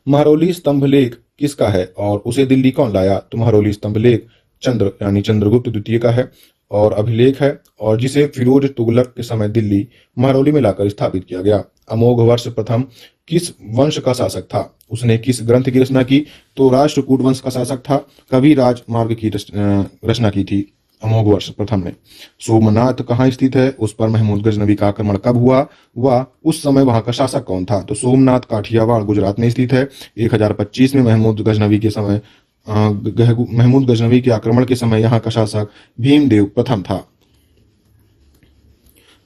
महरौली स्तंभ लेख किसका है और उसे दिल्ली कौन लाया? तो महरौली स्तंभ लेख चंद्र यानी चंद्रगुप्त द्वितीय का है और अभिलेख है और जिसे फिरोज तुगलक के समय दिल्ली महरौली में लाकर स्थापित किया गया। अमोघ वर्ष प्रथम किस वंश का शासक था? उसने किस ग्रंथ की रचना की? तो राष्ट्रकूट वंश का शासक था। कवि राजमार्ग की रचना की थी अमोघ वर्ष प्रथम ने। सोमनाथ कहाँ स्थित है? उस पर महमूद गजनवी का आक्रमण कब हुआ? वह उस समय वहां का शासक कौन था? तो सोमनाथ काठियावाड़ गुजरात में स्थित है। 1025 में महमूद गजनवी के आक्रमण के समय यहाँ का शासक भीमदेव प्रथम था।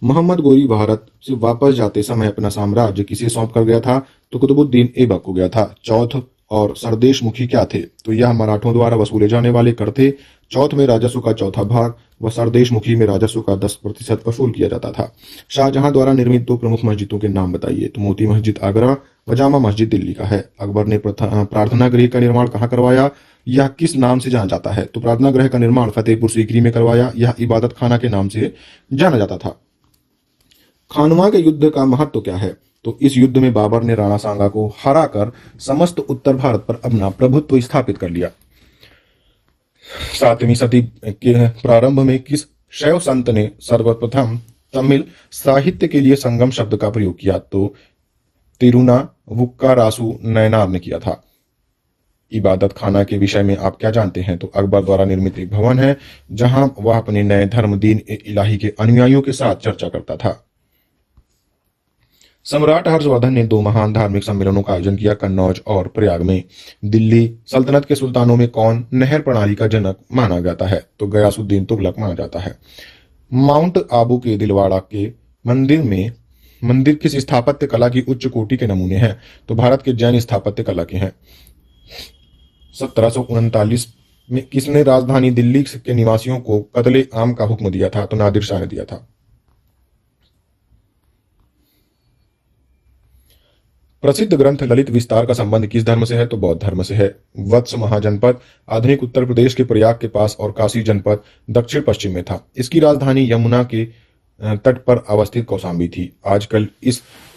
मोहम्मद गोरी भारत से वापस जाते समय अपना साम्राज्य किसे सौंप कर गया था? तो कुतुबुद्दीन ऐबक को गया था। चौथ और सरदेश मुखी क्या थे? तो यह मराठों द्वारा वसूले जाने वाले कर थे। चौथ में राजस्व का चौथा भाग व सरदेश मुखी में राजस्व का 10% वसूल किया जाता था। शाहजहां द्वारा निर्मित दो प्रमुख मस्जिदों के नाम बताइए। तो मोती मस्जिद आगरा व जामा मस्जिद दिल्ली का है। अकबर ने प्रार्थना गृह का निर्माण कहाँ करवाया? यह किस नाम से जाना जाता है? तो प्रार्थना गृह का निर्माण फतेहपुर सीकरी में करवाया। यह इबादत खाना के नाम से जाना जाता था। खानवा के युद्ध का महत्व क्या है? तो इस युद्ध में बाबर ने राणा सांगा को हराकर समस्त उत्तर भारत पर अपना प्रभुत्व स्थापित कर लिया। 7वीं सदी के प्रारंभ में किस शैव संत ने सर्वप्रथम तमिल साहित्य के लिए संगम शब्द का प्रयोग किया? तो तिरुनावुक्कारासु नयनार ने किया था। इबादत खाना के विषय में आप क्या जानते हैं? तो अकबर द्वारा निर्मित एक भवन है जहां वह अपने नए धर्म दीन इलाही के अनुयायियों के साथ चर्चा करता था। सम्राट हर्षवर्धन ने 2 महान धार्मिक सम्मेलनों का आयोजन किया, कन्नौज और प्रयाग में। दिल्ली सल्तनत के सुल्तानों में कौन नहर प्रणाली का जनक माना जाता है? तो गयासुद्दीन तुगलक माना जाता है। माउंट आबू के दिलवाड़ा के मंदिर किस स्थापत्य कला की उच्च कोटि के नमूने हैं? तो भारत के जैन स्थापत्य कला के हैं। 1739 में किसने राजधानी दिल्ली के निवासियों को कत्ले आम का हुक्म दिया था? तो नादिर शाह ने दिया था। प्रसिद्ध ग्रंथ ललित विस्तार का संबंध किस धर्म से है? तो बौद्ध धर्म से है। वत्स महाजनपद आधुनिक उत्तर प्रदेश के प्रयाग के पास और काशी जनपद दक्षिण पश्चिम में था। इसकी राजधानी यमुना के तट पर अवस्थित कौशाम्बी थी। आजकल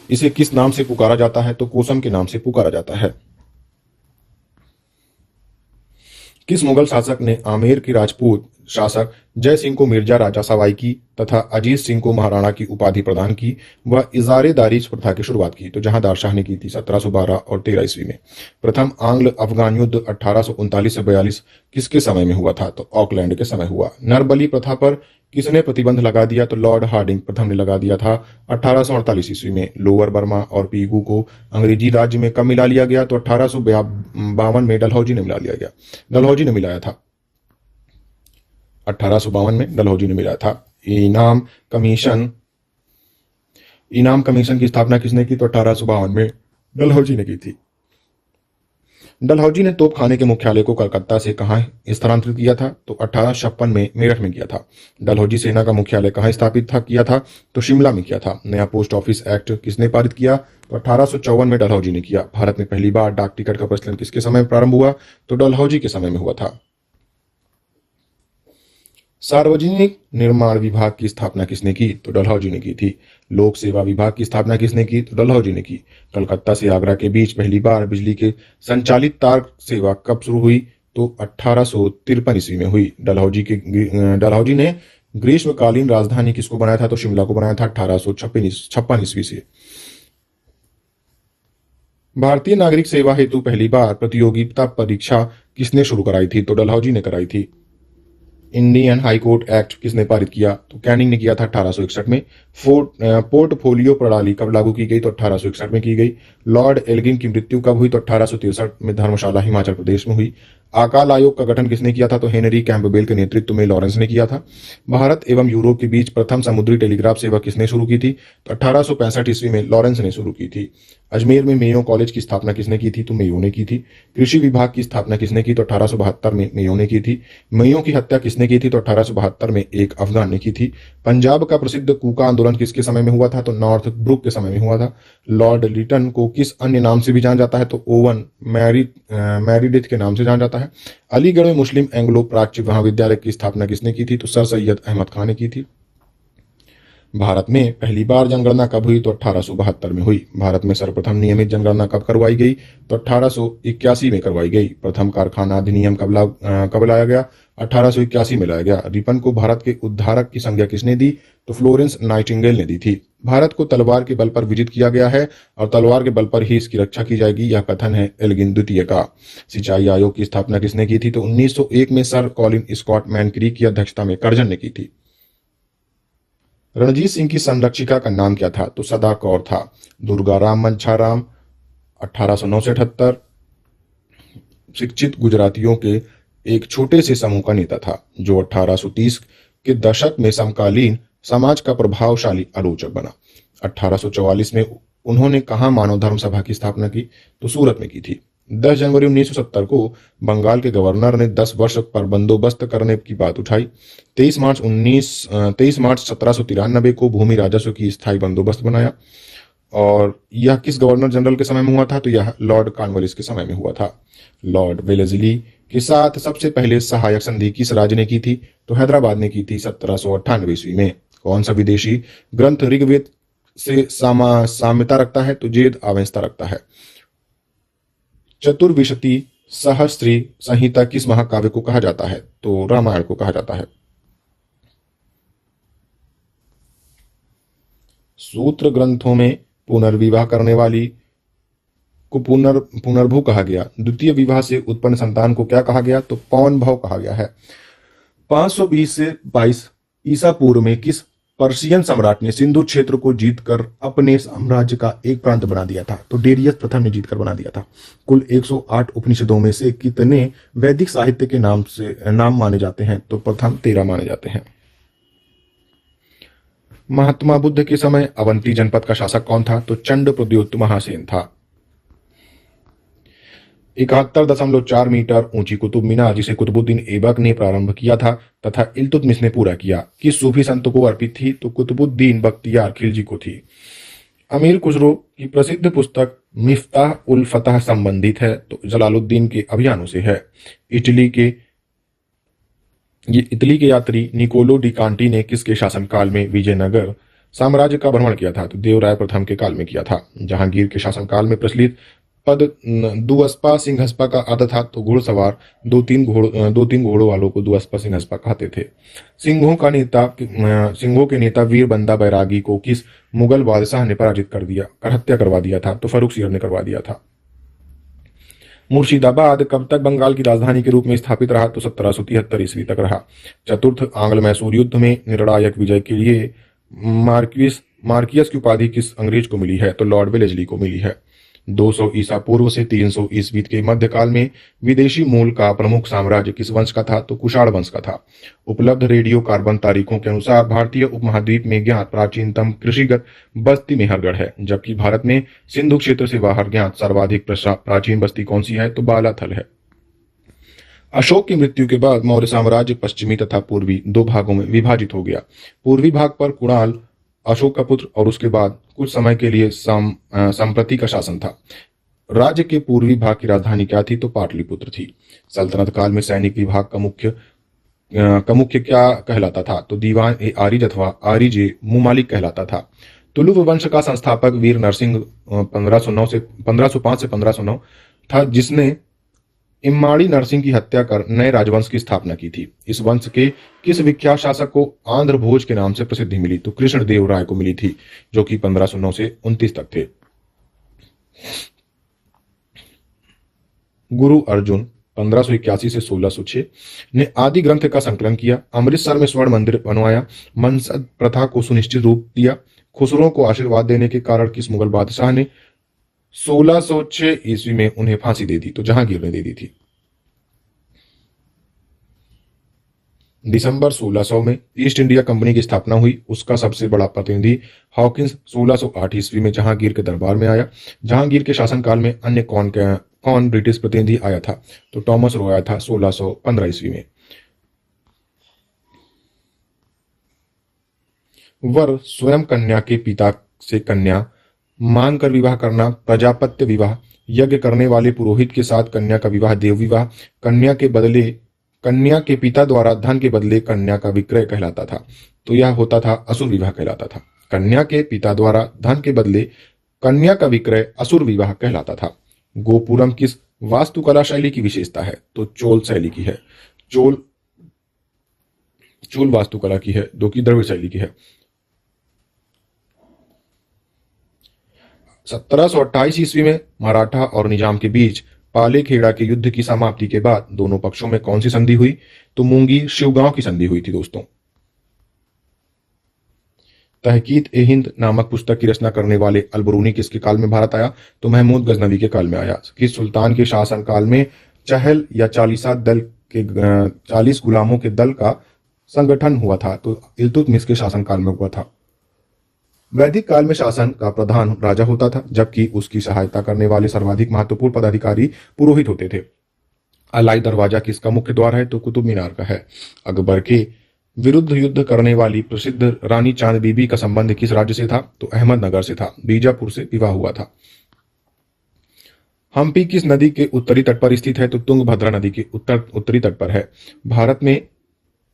इसे किस नाम से पुकारा जाता है? तो कोसम के नाम से पुकारा जाता है। किस मुगल शासक ने आमेर के राजपूत शासक जय सिंह को मिर्जा राजा सवाईकी तथा अजीत सिंह को महाराणा की उपाधि प्रदान की व इजारेदारी प्रथा की शुरुआत की? तो जहांदार शाह ने की थी 1712 और 13 ईस्वी में। प्रथम आंग्ल अफगान युद्ध 1839 से 42 किसके समय में हुआ था? तो ऑकलैंड के समय हुआ। नरबली प्रथा पर किसने प्रतिबंध लगा दिया? तो लॉर्ड हार्डिंग प्रथम ने लगा दिया था 1848 ईस्वी में। लोअर बर्मा और पीगू को अंग्रेजी राज्य में कब मिला लिया गया? तो 1852 में डलहौजी ने मिलाया था। 1852 में डलहौजी ने मिलाया था। इनाम कमीशन की स्थापना किसने की? तो 1852 में डलहौजी ने की थी। डलहौजी ने तोपखाने के मुख्यालय को कलकत्ता से कहां स्थानांतरित किया था? तो 1856 में मेरठ में किया था। डलहौजी सेना का मुख्यालय कहां स्थापित किया था? तो शिमला में किया था। नया पोस्ट ऑफिस एक्ट किसने पारित किया? तो 1854 में डलहौजी ने किया। भारत में पहली बार डाक टिकट का प्रचलन किसके समय प्रारंभ हुआ? तो डलहौजी के समय में हुआ था। सार्वजनिक निर्माण विभाग की स्थापना किसने की? तो डलहौजी ने की थी। लोक सेवा विभाग की स्थापना किसने की? तो डलहौजी ने की। कलकत्ता से आगरा के बीच पहली बार बिजली के संचालित तार सेवा कब शुरू हुई? तो 1853 ईस्वी में हुई। डलहौजी ने ग्रीष्मकालीन राजधानी किसको बनाया था? तो शिमला को बनाया था 1856 ईस्वी से। भारतीय नागरिक सेवा हेतु पहली बार प्रतियोगिता परीक्षा किसने शुरू कराई थी? तो डलहौजी ने कराई थी। इंडियन हाई कोर्ट एक्ट किसने पारित किया? तो कैनिंग ने किया था 1861 में। पोर्टफोलियो प्रणाली कब लागू की गई? तो 1861 में की गई। लॉर्ड एल्गिन की मृत्यु कब हुई? तो 1863 में धर्मशाला हिमाचल प्रदेश में हुई। अकाल आयोग का गठन किसने किया था? तो हेनरी कैंपबेल के नेतृत्व में लॉरेंस ने किया था। भारत एवं यूरोप के बीच प्रथम समुद्री टेलीग्राफ सेवा किसने शुरू की थी? तो 1865 ईस्वी में लॉरेंस ने शुरू की थी। अजमेर में मेयो कॉलेज की स्थापना किसने की थी? तो मेयो ने की थी। कृषि विभाग की स्थापना किसने की? तो 1872 में मेयो ने की थी। मेयो की हत्या किसने की थी? तो 1872 में एक अफगान ने की थी। पंजाब का प्रसिद्ध कूका आंदोलन किसके समय में हुआ था? तो नॉर्थ ब्रुक के समय में हुआ था। लॉर्ड लिटन को किस अन्य नाम से भी जाना जाता है? तो ओवन मैरीडिथ के नाम से जाना जाता है। अलीगढ़ में मुस्लिम एंग्लो प्राच्य महाविद्यालय की स्थापना किसने की थी? तो सर सैयद अहमद खान ने की थी। भारत में पहली बार जनगणना कब हुई? तो 1872 में हुई। भारत में सर्वप्रथम नियमित जनगणना कब करवाई गई? तो 1881 में करवाई गई। प्रथम कारखाना अधिनियम कब लाया गया? 1881 में लाया गया। रिपन को भारत के उद्धारक की संज्ञा किसने दी? तो फ्लोरेंस नाइटिंगेल ने दी थी। भारत को तलवार के बल पर विजित किया गया है और तलवार के बल पर ही इसकी रक्षा की जाएगी, यह कथन है एल्गिन द्वितीय का। सिंचाई आयोग की स्थापना किसने की थी? तो 1901 में सर कॉलिन स्कॉट मैनक्री की अध्यक्षता में कर्जन ने की थी। रणजीत सिंह की संरक्षिका का नाम क्या था? तो सदा कौर था। दुर्गाराम मंछाराम 1809 से 78 शिक्षित गुजरातियों के एक छोटे से समूह का नेता था जो 1830 के दशक में समकालीन समाज का प्रभावशाली आलोचक बना। 1844 में उन्होंने कहाँ मानव धर्म सभा की स्थापना की? तो सूरत में की थी। 10 जनवरी 1970 को बंगाल के गवर्नर ने 10 वर्ष पर बंदोबस्त करने की बात उठाई। 23 मार्च 1793 को भूमि राजस्व की स्थायी बंदोबस्त बनाया। और यह किस गवर्नर जनरल के समय में हुआ था? तो यह लॉर्ड कॉर्नवालिस के समय में हुआ था। लॉर्ड वेलेस्ली के साथ सबसे पहले सहायक संधि किस राज्य ने की थी? तो हैदराबाद ने की थी 1798 ईस्वी में। कौन सा विदेशी ग्रंथ ऋग्वेद से साम्यता रखता है? तो जेद आवेस्ता रखता है। चतुर्विशति सहस्त्री संहिता किस महाकाव्य को कहा जाता है? तो रामायण को कहा जाता है। सूत्र ग्रंथों में पुनर्विवाह करने वाली को पुनर्भू कहा गया। द्वितीय विवाह से उत्पन्न संतान को क्या कहा गया? तो पौन भव कहा गया है। 520 से 22 ईसा पूर्व में किस पर्शियन सम्राट ने सिंधु क्षेत्र को जीतकर अपने साम्राज्य का एक प्रांत बना दिया था? तो डेरियस प्रथम ने जीतकर बना दिया था। कुल 108 उपनिषदों में से कितने वैदिक साहित्य के नाम माने जाते हैं? तो प्रथम 13 माने जाते हैं। महात्मा बुद्ध के समय अवंती जनपद का शासक कौन था? तो चंड प्रद्योत महासेन था। 71.4 मीटर ऊंची कुतुब मीनार जिसे कुतुबुद्दीन ऐबक ने प्रारंभ किया था तथा इल्तुतमिश ने पूरा किया, किस सूफी संत को अर्पित थी? तो कुतुबुद्दीन बख्तियार खिलजी को थी। अमीर खुसरो की प्रसिद्ध पुस्तक मिफ्ताह उल फतह संबंधित है तो जलालुद्दीन के अभियानों से है। इटली के यात्री निकोलो डी कांटी ने किसके शासनकाल में विजयनगर साम्राज्य का भ्रमण किया था? तो देवराय प्रथम के काल में किया था। जहांगीर के शासनकाल में प्रचलित पद दुअस्पा सिंहस्पा का अर्थ था तो घुड़सवार दो तीन घोड़ों वालों को दुअस्पा सिंहस्पा कहते थे। सिंहों के नेता वीर बंदा बैरागी को किस मुगल बादशाह ने पराजित कर हत्या करवा दिया था? तो फर्रुखसियर ने करवा दिया था। मुर्शिदाबाद कब तक बंगाल की राजधानी के रूप में स्थापित रहा? तो 1773 ईस्वी तक रहा। चतुर्थ आंग्ल मैसूर युद्ध में निर्णायक विजय के लिए मार्कियस की उपाधि किस अंग्रेज को मिली है? तो लॉर्ड वेलेस्ली को मिली है। 200 ईसा पूर्व से 300 ईस्वी के मध्यकाल में विदेशी मूल का प्रमुख साम्राज्य किस वंश का था? तो कुषाण वंश का था। उपलब्ध रेडियो कार्बन तारीखों के अनुसार भारतीय उपमहाद्वीप में ज्ञात प्राचीनतम कृषिगत बस्ती मेहरगढ़ है, जबकि भारत में सिंधु क्षेत्र से बाहर ज्ञात सर्वाधिक प्राचीन बस्ती कौन सी है? तो बालाथल है। अशोक की मृत्यु के बाद मौर्य साम्राज्य पश्चिमी तथा पूर्वी दो भागों में विभाजित हो गया। पूर्वी भाग पर कुणाल अशोक का पुत्र और उसके बाद कुछ समय के लिए संप्रति का शासन था। राज्य के पूर्वी भाग की राजधानी क्या थी? तो पाटलिपुत्र थी। सल्तनत काल में सैनिक विभाग का मुख्य का मुख्य क्या कहलाता था? तो दीवान ए आरिज अथवा आरिजे मुमालिक कहलाता था। तुलुव वंश का संस्थापक वीर नरसिंह 1505 से 1509 था, जिसने इम्माड़ी नरसिंह की हत्या कर नए राजवंश की स्थापना की थी। इस वंश के किस विख्यात शासक को आंध्र भोज के नाम से प्रसिद्धि मिली? तो कृष्णदेव राय को मिली थी, जो कि 1509 से 29 तक थे। गुरु अर्जुन 1581 से 1606 ने आदि ग्रंथ का संकलन किया। अमृतसर में स्वर्ण मंदिर बनवाया। मनसद प्रथा को सुनिश्चित रूप दिया। खुसरो को आशीर्वाद देने के कारण किस मुगल बादशाह ने 1606 ईस्वी में उन्हें फांसी दे दी? तो जहांगीर ने दे दी थी। दिसंबर 1600 में ईस्ट इंडिया कंपनी की स्थापना हुई। उसका सबसे बड़ा प्रतिनिधि हॉकिंस 1608 ईस्वी में जहांगीर के दरबार में आया। जहांगीर के शासनकाल में अन्य कौन ब्रिटिश प्रतिनिधि आया था? तो टॉमस रो आया था 1615 ईस्वी में। वर स्वयं कन्या के पिता से कन्या मांगकर विवाह करना, प्रजापत्य विवाह, यज्ञ करने वाले पुरोहित के साथ कन्या का विवाह देव विवाह, कन्या के पिता द्वारा धन के बदले कन्या का विक्रय कहलाता था। तो यह होता था असुर विवाह कहलाता था। कन्या के पिता द्वारा धन के बदले कन्या का विक्रय असुर विवाह कहलाता था। गोपुरम किस वास्तुकला शैली की विशेषता है? तो चोल शैली की है। चोल वास्तुकला की है, जो कि द्रविड़ शैली की है। 1728 ईस्वी में मराठा और निजाम के बीच पाले खेड़ा के युद्ध की समाप्ति के बाद दोनों पक्षों में कौन सी संधि हुई? तो मूंगी शिवगांव की संधि हुई थी दोस्तों। तहकीत ए हिंद नामक पुस्तक की रचना करने वाले अलबरूनी किसके काल में भारत आया? तो महमूद गजनवी के काल में आया। किस सुल्तान के शासन काल में चहल या 40 गुलामों के दल का संगठन हुआ था? तो इल्तुतमिश के शासनकाल में हुआ था। वैदिक काल में शासन का प्रधान राजा होता था, जबकि उसकी सहायता करने वाले सर्वाधिक महत्वपूर्ण पदाधिकारी पुरोहित होते थे। अलाई दरवाजा किसका मुख्य द्वार है? तो कुतुब मीनार का है। अकबर के विरुद्ध युद्ध करने वाली प्रसिद्ध रानी चांद बीबी का संबंध किस राज्य से था? तो अहमदनगर से था। बीजापुर से विवाह हुआ था। हम्पी किस नदी के उत्तरी तट पर स्थित है? तो तुंगभद्रा नदी के उत्तरी तट पर है। भारत में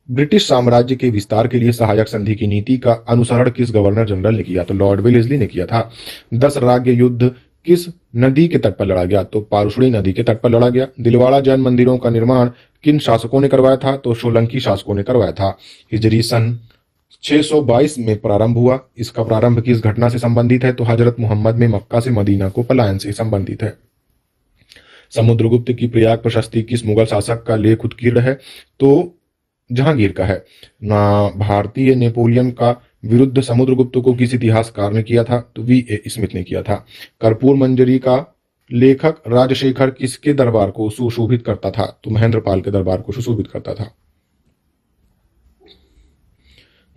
ब्रिटिश साम्राज्य के विस्तार के लिए सहायक संधि की नीति का अनुसरण किस गवर्नर जनरल ने किया? तो लॉर्ड वेलेस्ली ने किया था। 10 राज्य युद्ध किस नदी के तट पर लड़ा गया? तो पारुषणी नदी के तट पर लड़ा गया। दिलवाड़ा जैन मंदिरों का निर्माण किन शासकों ने करवाया था? तो सोलंकी शासकों ने करवाया था। हिजरी सन 622 में प्रारंभ हुआ। इसका प्रारंभ किस घटना से संबंधित है? तो हजरत मोहम्मद में मक्का से मदीना को पलायन से संबंधित है। समुद्रगुप्त की प्रयाग प्रशस्ति किस मुगल शासक का लेख उत्कीर्ण है? तो जहांगीर का है। ना भारतीय नेपोलियन का विरुद्ध समुद्रगुप्त को किस इतिहासकार ने किया था? तो V.A. स्मिथ ने किया था। कर्पूर मंजरी का लेखक राजशेखर किसके दरबार को सुशोभित करता था? तो महेंद्रपाल के दरबार को सुशोभित करता था।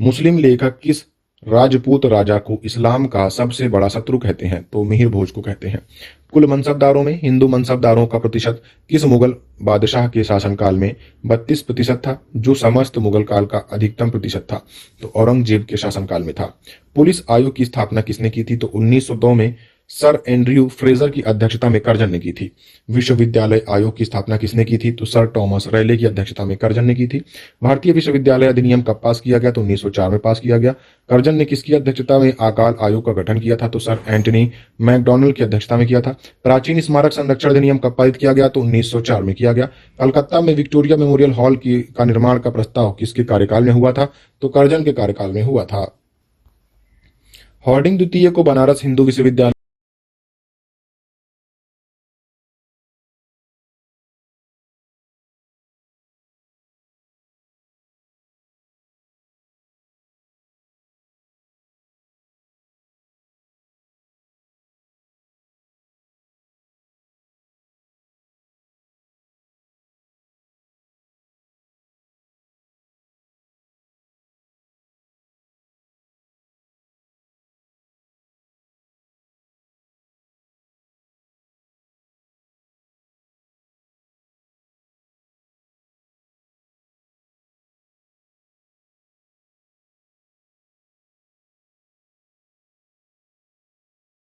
मुस्लिम लेखक किस राजपूत राजा को इस्लाम का सबसे बड़ा शत्रु कहते हैं? तो मिहिर भोज को कहते हैं। कुल मनसबदारों में हिंदू मनसबदारों का प्रतिशत किस मुगल बादशाह के शासनकाल में 32% था, जो समस्त मुगल काल का अधिकतम प्रतिशत था? तो औरंगजेब के शासनकाल में था। पुलिस आयोग की स्थापना किसने की थी? तो 1902 में सर एंड्रयू फ्रेजर की अध्यक्षता में कर्जन ने की थी। विश्वविद्यालय आयोग की स्थापना किसने की थी? तो सर टॉमस रैले की अध्यक्षता में कर्जन ने की थी। भारतीय विश्वविद्यालय अधिनियम कब पास किया गया? तो 1904 में पास किया गया। कर्जन ने किसकी अध्यक्षता में अकाल आयोग का गठन किया था? तो सर एंटनी मैकडॉनल्ड की अध्यक्षता में किया था। प्राचीन स्मारक संरक्षण अधिनियम कब पारित किया गया? तो 1904 में किया गया। कलकत्ता में विक्टोरिया मेमोरियल हॉल का निर्माण का प्रस्ताव किसके कार्यकाल में हुआ था? तो कर्जन के कार्यकाल में हुआ था। हॉर्डिंग द्वितीय को बनारस हिंदू विश्वविद्यालय